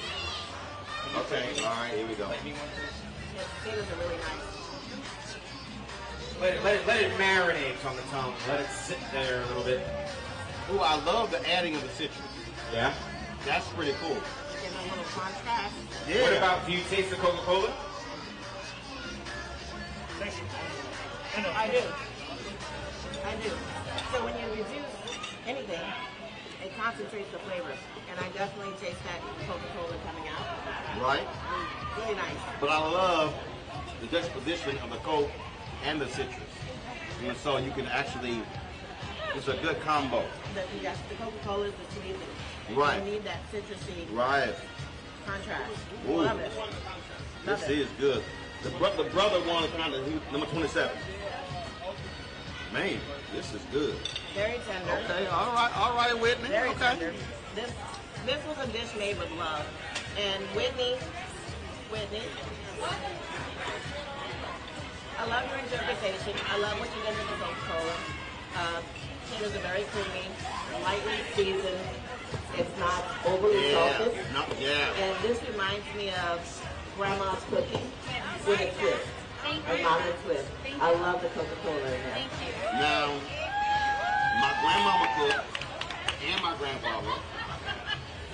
Okay. All right. Here we go. The potatoes are really nice. Let it marinate on the tongue. Let it sit there a little bit. Ooh, I love the adding of the citrus. Yeah. That's pretty cool. Getting a little contrast. Yeah. What about, do you taste the Coca-Cola? Thank you. I do. So when you reduce anything, it concentrates the flavor. And I definitely taste that Coca-Cola coming out. Right. Really nice. But I love the juxtaposition of the Coke and the citrus. And so you can actually, it's a good combo. The Coca-Cola is the sweet. Right. You need that citrusy Right. contrast. Ooh. Love it. This is good. The brother wanted kind of number 27. Man, this is good. Very tender. Okay, all right, Whitney. Very okay. tender. This was a dish made with love. And Whitney, I love your interpretation. I love what you did with the Coca-Cola. Potatoes are very creamy, lightly seasoned. It's not overly salted. And this reminds me of grandma's cooking with a twist, a modern twist. I love the Coca-Cola in there. Now, my grandmama cooked and my grandfather,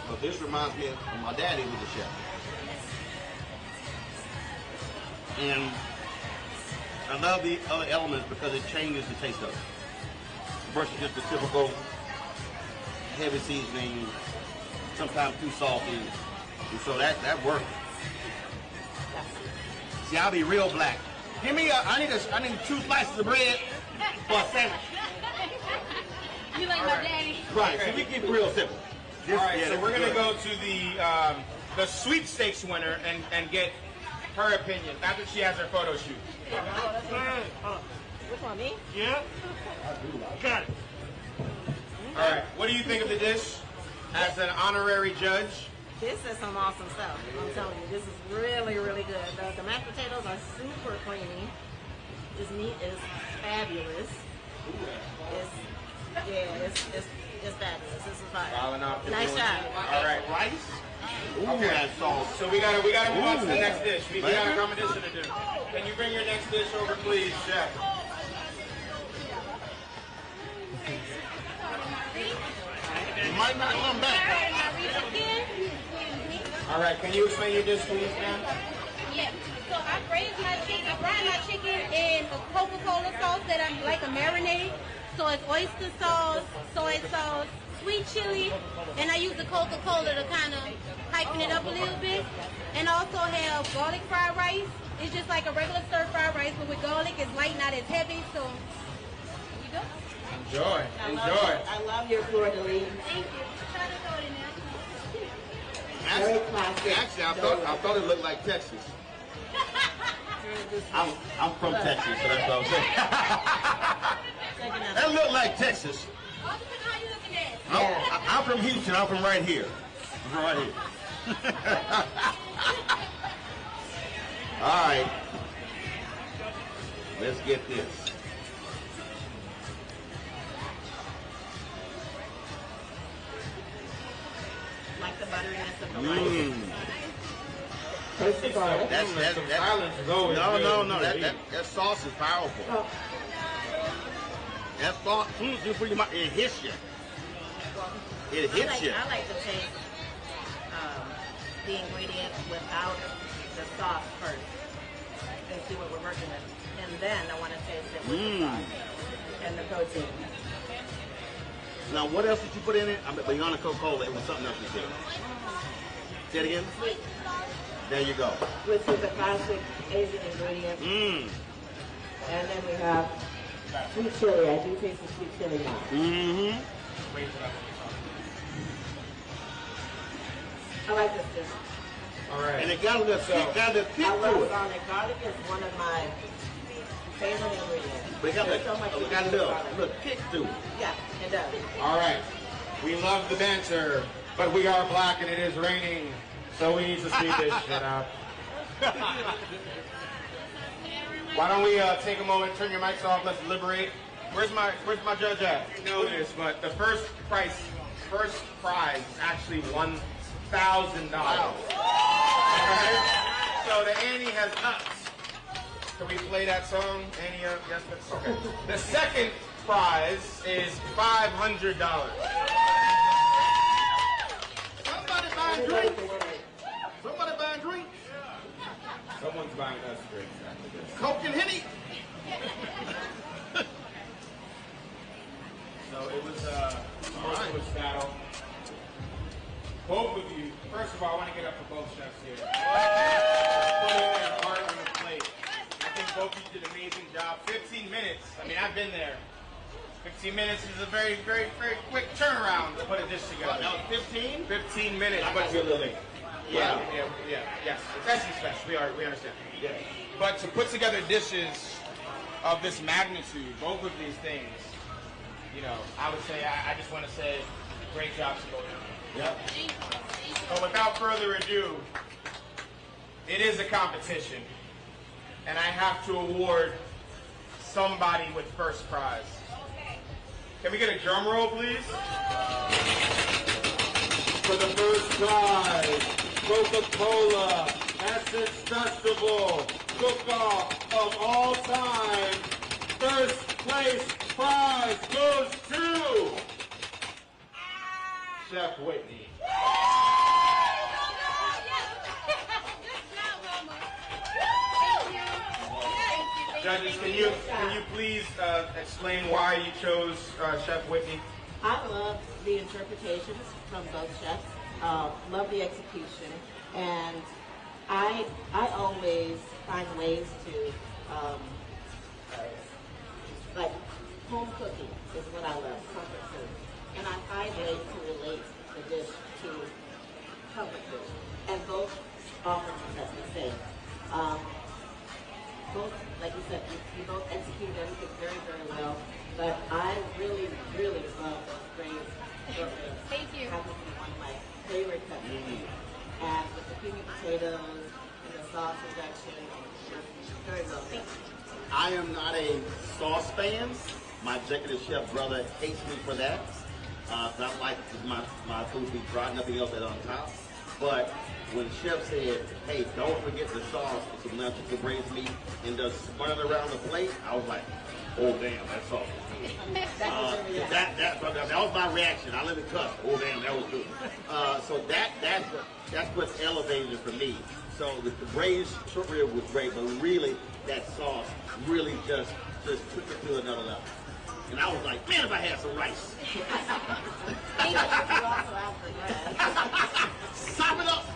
but this reminds me of my daddy was a chef. And I love the other elements because it changes the taste of it. Versus just the typical heavy seasoning, sometimes too salty. And so that works. See, I'll be real black. Give me I need 2 slices of bread for a sandwich. You like my daddy? Right, so we keep it real simple. All right, so we're going to go to the sweepstakes winner and get her opinion after she has her photo shoot. Which one, me? Yeah? Got it. All right, what do you think of the dish as an honorary judge? This is some awesome stuff. I'm telling you, this is really, really good. The mashed potatoes are super creamy. This meat is fabulous. It's fabulous. This is fire. Nice job. All right, rice. Okay, that's sauce. So we gotta move on to the next dish. We got a competition to do. Can you bring your next dish over, please, chef? You might not come back. All right, can you explain your dish, please, ma'am? Yeah. So I braised my chicken. I fried my chicken in a Coca-Cola sauce that I'm like a marinade. So it's oyster sauce, soy sauce, sweet chili, and I use the Coca-Cola to kind of heighten it up a little bit. And also have garlic fried rice. It's just like a regular stir-fried rice, but with garlic, it's light, not as heavy. So you go. Enjoy. I love your fleur de lis. Thank you. Try to throw it in there. Actually, I thought it looked like Texas. I'm from Texas, so that's what I'm saying. That looked like Texas. I'm from Houston. I'm from right here. Right here. All right. Let's get this. Like the butteriness of the rice. Taste the garlic. That sauce is powerful. Oh. That sauce, it hits you. It hits you. I like to taste the ingredients without the sauce first and see what we're working with. And then I want to taste it with the sauce and the protein. Now, what else did you put in it? Beyond the Coca-Cola, it was something else you did. Say it again? There you go. Which is a classic Asian ingredient. And then we have sweet chili. I do taste the sweet chili now. I like this dish. All right. And it got a little kick to it. I love garlic. Garlic is one of my favorite ingredients. But it got a little kick to it. Yeah, it does. All right. We love the banter, but we are black and it is raining, so we need to speed this shit up. Why don't we take a moment, turn your mics off, let's deliberate. Where's my judge at? You know this, but the first prize is actually $1,000. So the Annie has nuts. Can we play that song? Annie, yes, that's okay. The second prize is $500. Somebody buying drinks. Somebody buying drinks. Someone's buying us drinks. Coke and Henny. So it was a merciless battle. Both of you, first of all, I want to get up for both chefs here. Putting their heart on the plate. I think both of you did an amazing job. 15 minutes. I mean, I've been there. 15 minutes is a very, very, very quick turnaround to put a dish together. That was 15? 15 minutes. I got you a little late. Yeah, yes. It's actually special. We understand. Yeah. But to put together dishes of this magnitude, both of these things, you know, I would say, I just want to say, great job to both of you. Yep. So without further ado, it is a competition, and I have to award somebody with first prize. Can we get a drum roll, please? For the first prize, Coca-Cola Essence Festival Cook-Off of all time. First place prize goes to Chef Whitney. Judges, can you please explain why you chose Chef Whitney? I love the interpretations from both chefs. Love the execution, and I always find ways to like home cooking is what I love, comfort food, and I find ways to relate the dish to comfort food, and both offer the same. Both, like you said, you both execute everything very, very well. But I really, really love those braised short ribs. Thank you. Happens to be one of my favorite cuts to eat. And with the creamy potatoes and the sauce injection, very well done. I am not a sauce fan. My executive chef brother hates me for that. I like my food to be dry, nothing else on top. But when Chef said, hey, don't forget the sauce, it's some lunch chicken braised meat, and just spun it around the plate, I was like, oh damn, that sauce was good. That was my reaction. I let it cuss. Oh damn, that was good. So that's what's elevated it for me. So the braised short rib was great, but really that sauce really just took it to another level. And I was like, man, if I had some rice. Sop it up.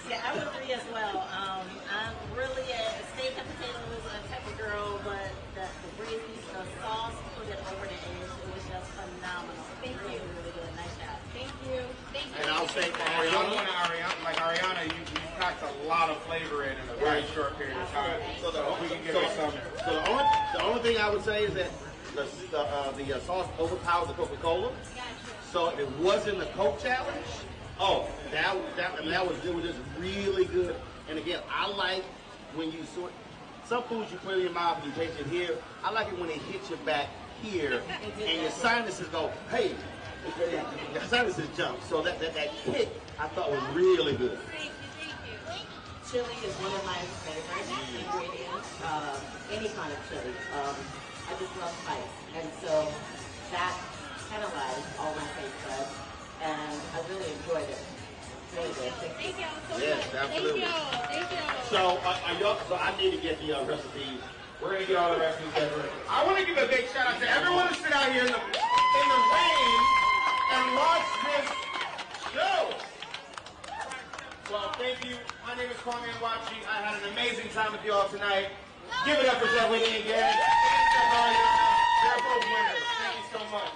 Yeah, I would agree as well. I'm really a steak and potatoes type of girl, but the braised meat, the sauce, put it over the edge. It was just phenomenal. Thank you. Really good. Nice job. Thank you. Thank you. And I'll say Ariana, you packed a lot of flavor in a very short period of time. So we can give it some. So the only thing I would say is that the sauce overpowered the Coca-Cola. So if it wasn't the Coke challenge, that was just really good. And again, I like when you some foods you put in your mouth and you taste it here. I like it when it hits you back here and your sinuses go, hey, your sinuses jump. So that kick I thought was really good. Chili is one of my favorite ingredients. Any kind of chili. I just love spice, and so that penalized all my taste buds, and I really enjoyed it. Really good. Thank you so much. Yes, absolutely. Thank you. So I need to get the recipes. We're gonna get all the recipes that I want to give a big shout out to everyone who stood out here in the rain and watched this show. Well, thank you. My name is Kwame Wachi. I had an amazing time with you all tonight. Give it up for Chef Whitney again. They're both winners. Thank you so much.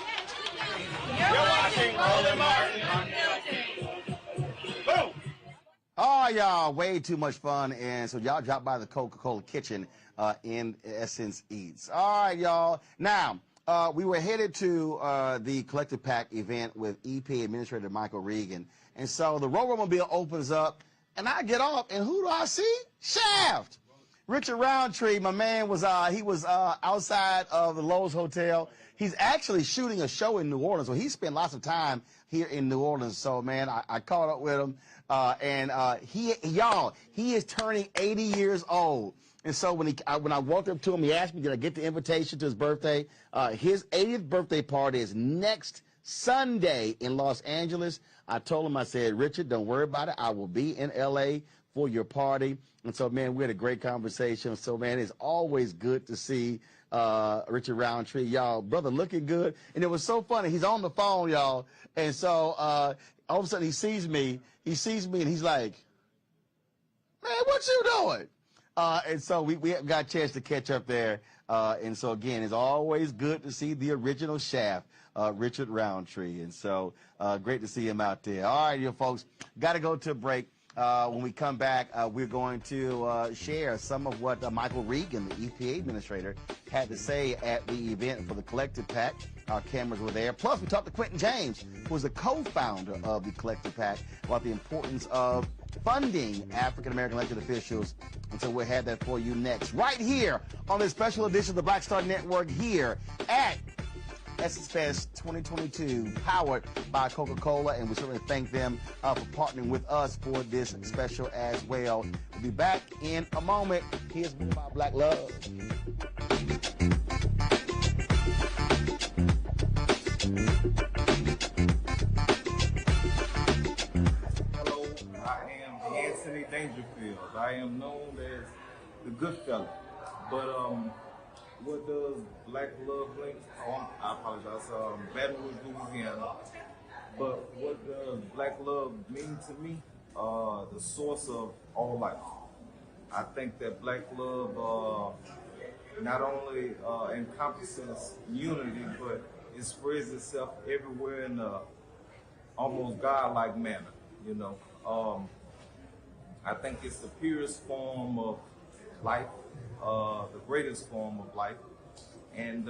You're watching Roland Martin on Midterm. Boom! Oh, y'all, way too much fun. And so y'all drop by the Coca-Cola kitchen in Essence Eats. All right, y'all. Now, we were headed to the Collective PAC event with EP Administrator Michael Regan. And so the Roadmobile opens up, and I get off, and who do I see? Shaft! Richard Roundtree, my man, was outside of the Lowe's Hotel. He's actually shooting a show in New Orleans, so he spent lots of time here in New Orleans. So, man, I caught up with him, and he is turning 80 years old. And so when I walked up to him, he asked me, did I get the invitation to his birthday? His 80th birthday party is next Sunday in Los Angeles. I told him, I said, Richard, don't worry about it. I will be in L.A. for your party. And so, man, we had a great conversation. So, man, it's always good to see Richard Roundtree. Y'all, brother, looking good. And it was so funny. He's on the phone, y'all. And so all of a sudden he sees me. He sees me, and he's like, man, what you doing? And so we got a chance to catch up there. And so, again, it's always good to see the original Shaft, Richard Roundtree. And so great to see him out there. All right, you folks, got to go to a break. When we come back, we're going to share some of what Michael Regan, the EPA administrator, had to say at the event for the Collective PAC. Our cameras were there. Plus, we talked to Quentin James, who is the co-founder of the Collective PAC, about the importance of funding African-American elected officials. And so we'll have that for you next, right here on this special edition of the Black Star Network here at Essence Fest 2022, powered by Coca-Cola, and we certainly thank them for partnering with us for this special as well. We'll be back in a moment. Here's more about Black Love. Hello, I am Anthony Dangerfield. I am known as the Good Fella. But what does Black Love mean? Oh, I apologize. Baton Rouge, Louisiana. But what does Black Love mean to me? The source of all life. I think that Black Love not only encompasses unity, but it spreads itself everywhere in a almost godlike manner. You know, I think it's the purest form of life, the greatest form of life, and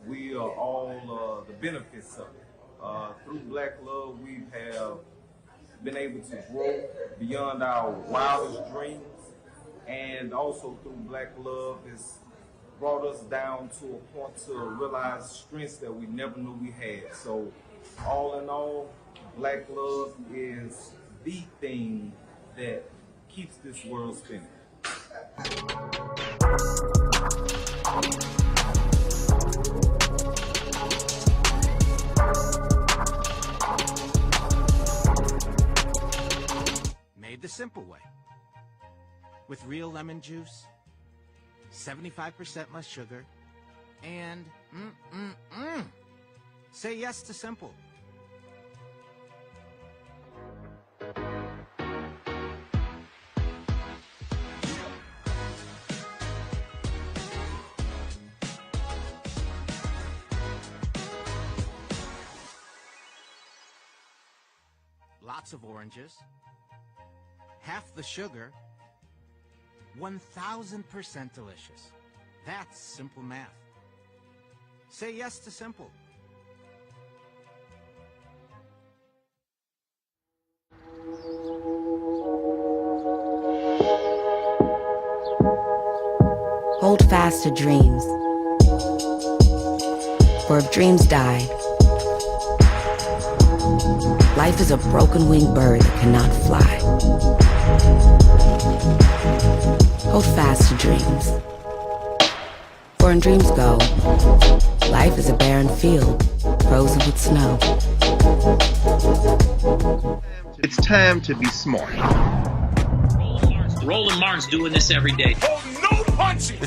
we are all the benefits of it. Through Black Love, we have been able to grow beyond our wildest dreams, and also through Black Love, it's brought us down to a point to realize strengths that we never knew we had. So, all in all, Black Love is the thing that keeps this world spinning. Made the simple way. With real lemon juice, 75% less sugar, and say yes to simple. Lots of oranges, half the sugar, 1,000% delicious. That's simple math. Say yes to simple. Hold fast to dreams. For if dreams die, life is a broken-winged bird that cannot fly. Hold fast to dreams. For when dreams go, life is a barren field, frozen with snow. It's time to be smart. Roland Martin's doing this every day.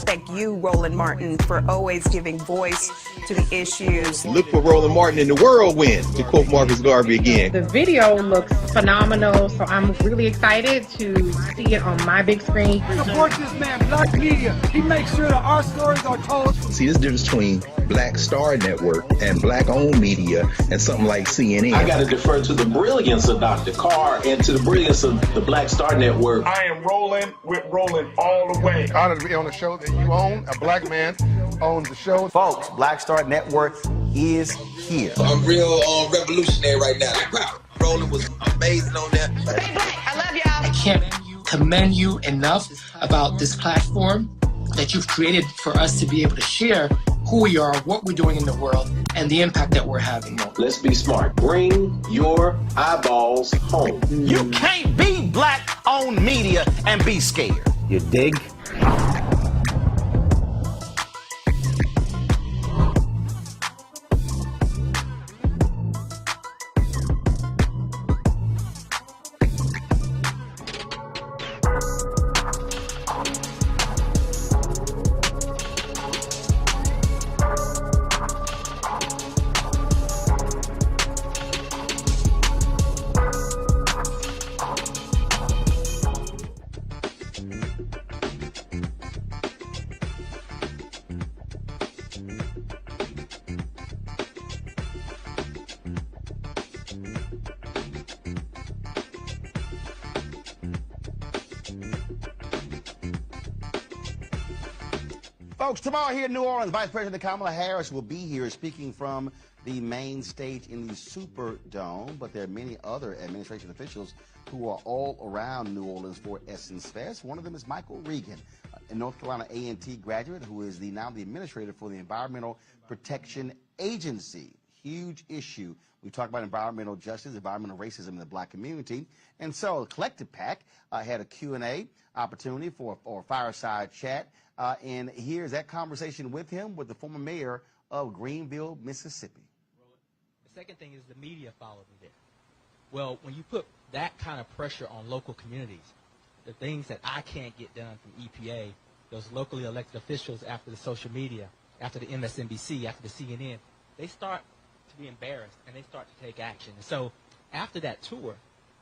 Thank you, Roland Martin, for always giving voice to the issues. Look for Roland Martin in the whirlwind, to quote Marcus Garvey again. The video looks phenomenal, so I'm really excited to see it on my big screen. Support this man, Black Media. He makes sure that our stories are told. See, this difference between Black Star Network and Black-owned media and something like CNN. I got to defer to the brilliance of Dr. Carr and to the brilliance of the Black Star Network. I am Roland with Roland all the way. Honored to be on the show that you own. A black man owns the show. Folks, Black Star Network is here. I'm real revolutionary right now. Wow, Roland was amazing on that. I love y'all. I can't commend you enough about this platform that you've created for us to be able to share who we are, what we're doing in the world, and the impact that we're having. Let's be smart. Bring your eyeballs home. You can't be Black-owned media and be scared. You dig? Folks, tomorrow here in New Orleans, Vice President Kamala Harris will be here speaking from the main stage in the Superdome, but there are many other administration officials who are all around New Orleans for Essence Fest. One of them is Michael Regan, a North Carolina A&T graduate who is now the administrator for the Environmental Protection Agency. Huge issue. We talk about environmental justice, environmental racism in the black community. And so the Collective PAC had a Q&A opportunity for a fireside chat. And here's that conversation with him, with the former mayor of Greenville, Mississippi. The second thing is the media followed me there. Well, when you put that kind of pressure on local communities, the things that I can't get done from EPA, those locally elected officials after the social media, after the MSNBC, after the CNN, they start to be embarrassed and they start to take action. And so after that tour,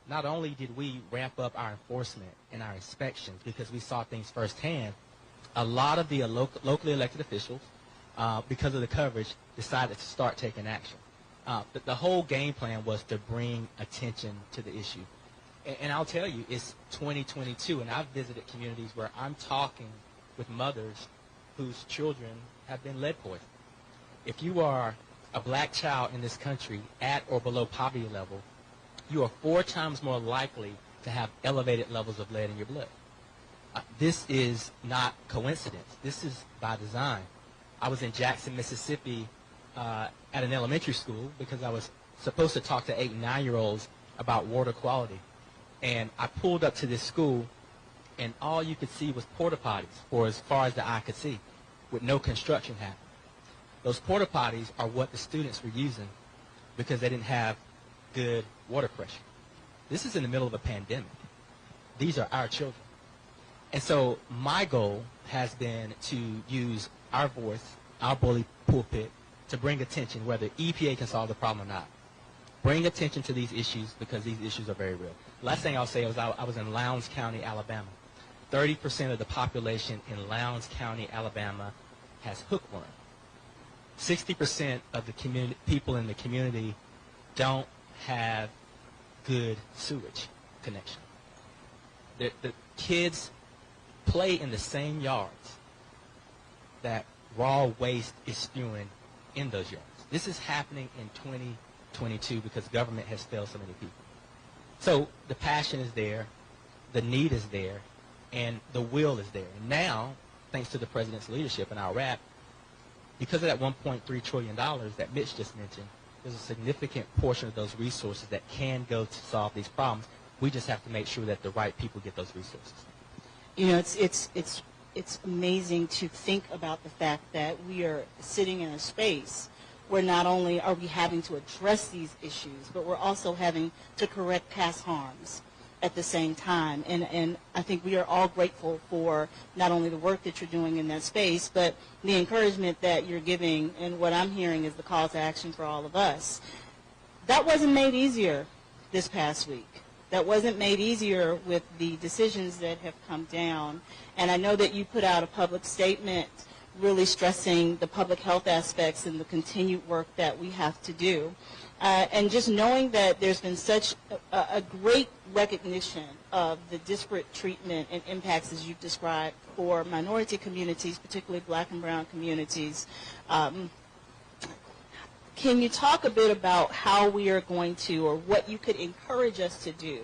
not only did we ramp up our enforcement and our inspections because we saw things firsthand, a lot of the locally elected officials, because of the coverage, decided to start taking action. The whole game plan was to bring attention to the issue. And I'll tell you, it's 2022, and I've visited communities where I'm talking with mothers whose children have been lead poisoned. If you are a black child in this country at or below poverty level, you are 4 times more likely to have elevated levels of lead in your blood. This is not coincidence. This is by design. I was in Jackson, Mississippi at an elementary school because I was supposed to talk to 8- and 9-year-olds about water quality. And I pulled up to this school, and all you could see was porta potties for as far as the eye could see, with no construction happening. Those porta potties are what the students were using because they didn't have good water pressure. This is in the middle of a pandemic. These are our children. And so my goal has been to use our voice, our bully pulpit, to bring attention, whether EPA can solve the problem or not. Bring attention to these issues because these issues are very real. Last thing I'll say is I was in Lowndes County, Alabama. 30% of the population in Lowndes County, Alabama has hookworm. 60% of the people in the community don't have good sewage connection. The kids play in the same yards that raw waste is spewing in those yards. This is happening in 2022 because government has failed so many people. So the passion is there, the need is there, and the will is there. And now, thanks to the president's leadership and our wrap, because of that $1.3 trillion that Mitch just mentioned, there's a significant portion of those resources that can go to solve these problems. We just have to make sure that the right people get those resources. You know, it's amazing to think about the fact that we are sitting in a space where not only are we having to address these issues, but we're also having to correct past harms at the same time. And I think we are all grateful for not only the work that you're doing in that space, but the encouragement that you're giving, and what I'm hearing is the call to action for all of us. That wasn't made easier this past week. That wasn't made easier with the decisions that have come down. And I know that you put out a public statement really stressing the public health aspects and the continued work that we have to do. And just knowing that there's been such a great recognition of the disparate treatment and impacts, as you've described, for minority communities, particularly black and brown communities. Can you talk a bit about how we are going to, or what you could encourage us to do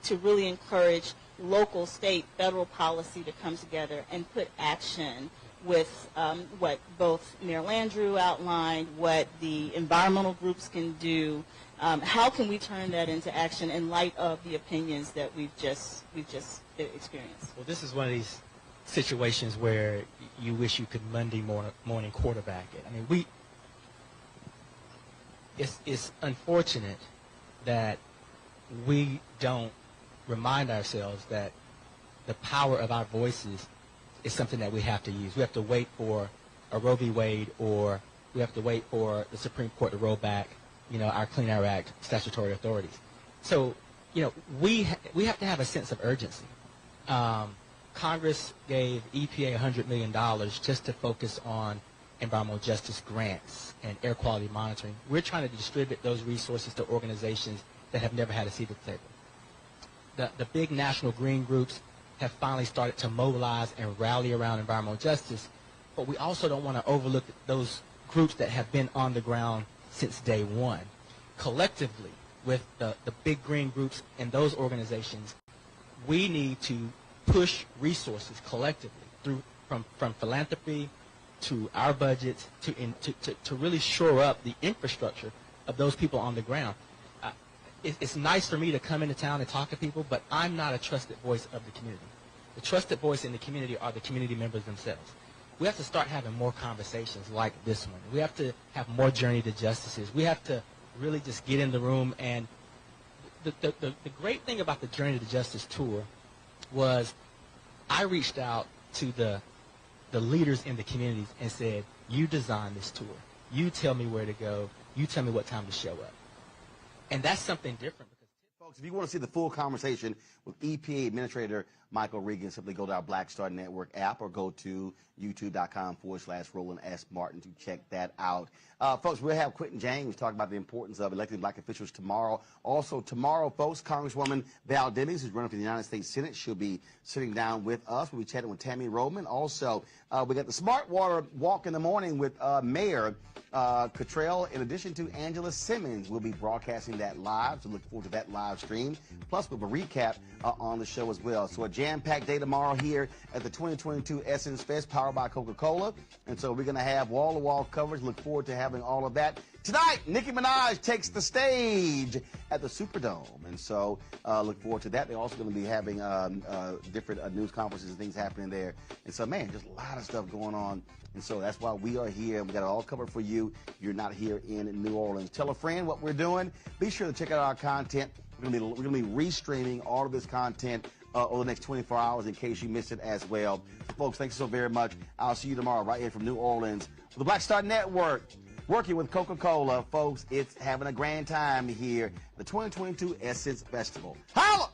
to really encourage local, state, federal policy to come together and put action with what both Mayor Landrieu outlined, what the environmental groups can do? How can we turn that into action in light of the opinions that we've just experienced? Well, this is one of these situations where you wish you could Monday morning quarterback it. I mean, it's unfortunate that we don't remind ourselves that the power of our voices is something that we have to use. We have to wait for a Roe v. Wade, or we have to wait for the Supreme Court to roll back, our Clean Air Act statutory authorities. So, we have to have a sense of urgency. Congress gave EPA $100 million just to focus on environmental justice grants and air quality monitoring. We're trying to distribute those resources to organizations that have never had a seat at the table. The big national green groups have finally started to mobilize and rally around environmental justice, but we also don't want to overlook those groups that have been on the ground since day one. Collectively, with the big green groups and those organizations, we need to push resources collectively from philanthropy to our budgets to really shore up the infrastructure of those people on the ground. It's nice for me to come into town and talk to people, but I'm not a trusted voice of the community. The trusted voice in the community are the community members themselves. We have to start having more conversations like this one. We have to have more Journey to Justices. We have to really just get in the room. And the great thing about the Journey to Justice tour was I reached out to the leaders in the communities and said, you design this tour. You tell me where to go. You tell me what time to show up. And that's something different. Folks, if you want to see the full conversation with EPA Administrator Michael Regan, simply go to our Black Star Network app or go to youtube.com/Roland S. Martin to check that out. Folks, we'll have Quentin James talk about the importance of electing black officials tomorrow. Also tomorrow, folks, Congresswoman Val Demings, who's running for the United States Senate, she'll be sitting down with us. We'll be chatting with Tammy Roman. Also, we got the Smart Water Walk in the morning with Mayor Cottrell, in addition to Angela Simmons. We'll be broadcasting that live, so look forward to that live stream. Plus, we'll have a recap on the show as well. So a jam-packed day tomorrow here at the 2022 Essence Fest, powered by Coca-Cola. And so we're going to have wall-to-wall coverage. Look forward to having all of that. Tonight, Nicki Minaj takes the stage at the Superdome. And so look forward to that. They're also going to be having different news conferences and things happening there. And so, man, just a lot of stuff going on. And so that's why we are here. We got it all covered for you. You're not here in New Orleans. Tell a friend what we're doing. Be sure to check out our content. We're going to be restreaming all of this content over the next 24 hours in case you missed it as well. So, folks, thanks so very much. I'll see you tomorrow right here from New Orleans for the Black Star Network. Working with Coca-Cola, folks, it's having a grand time here. The 2022 Essence Festival. Holla!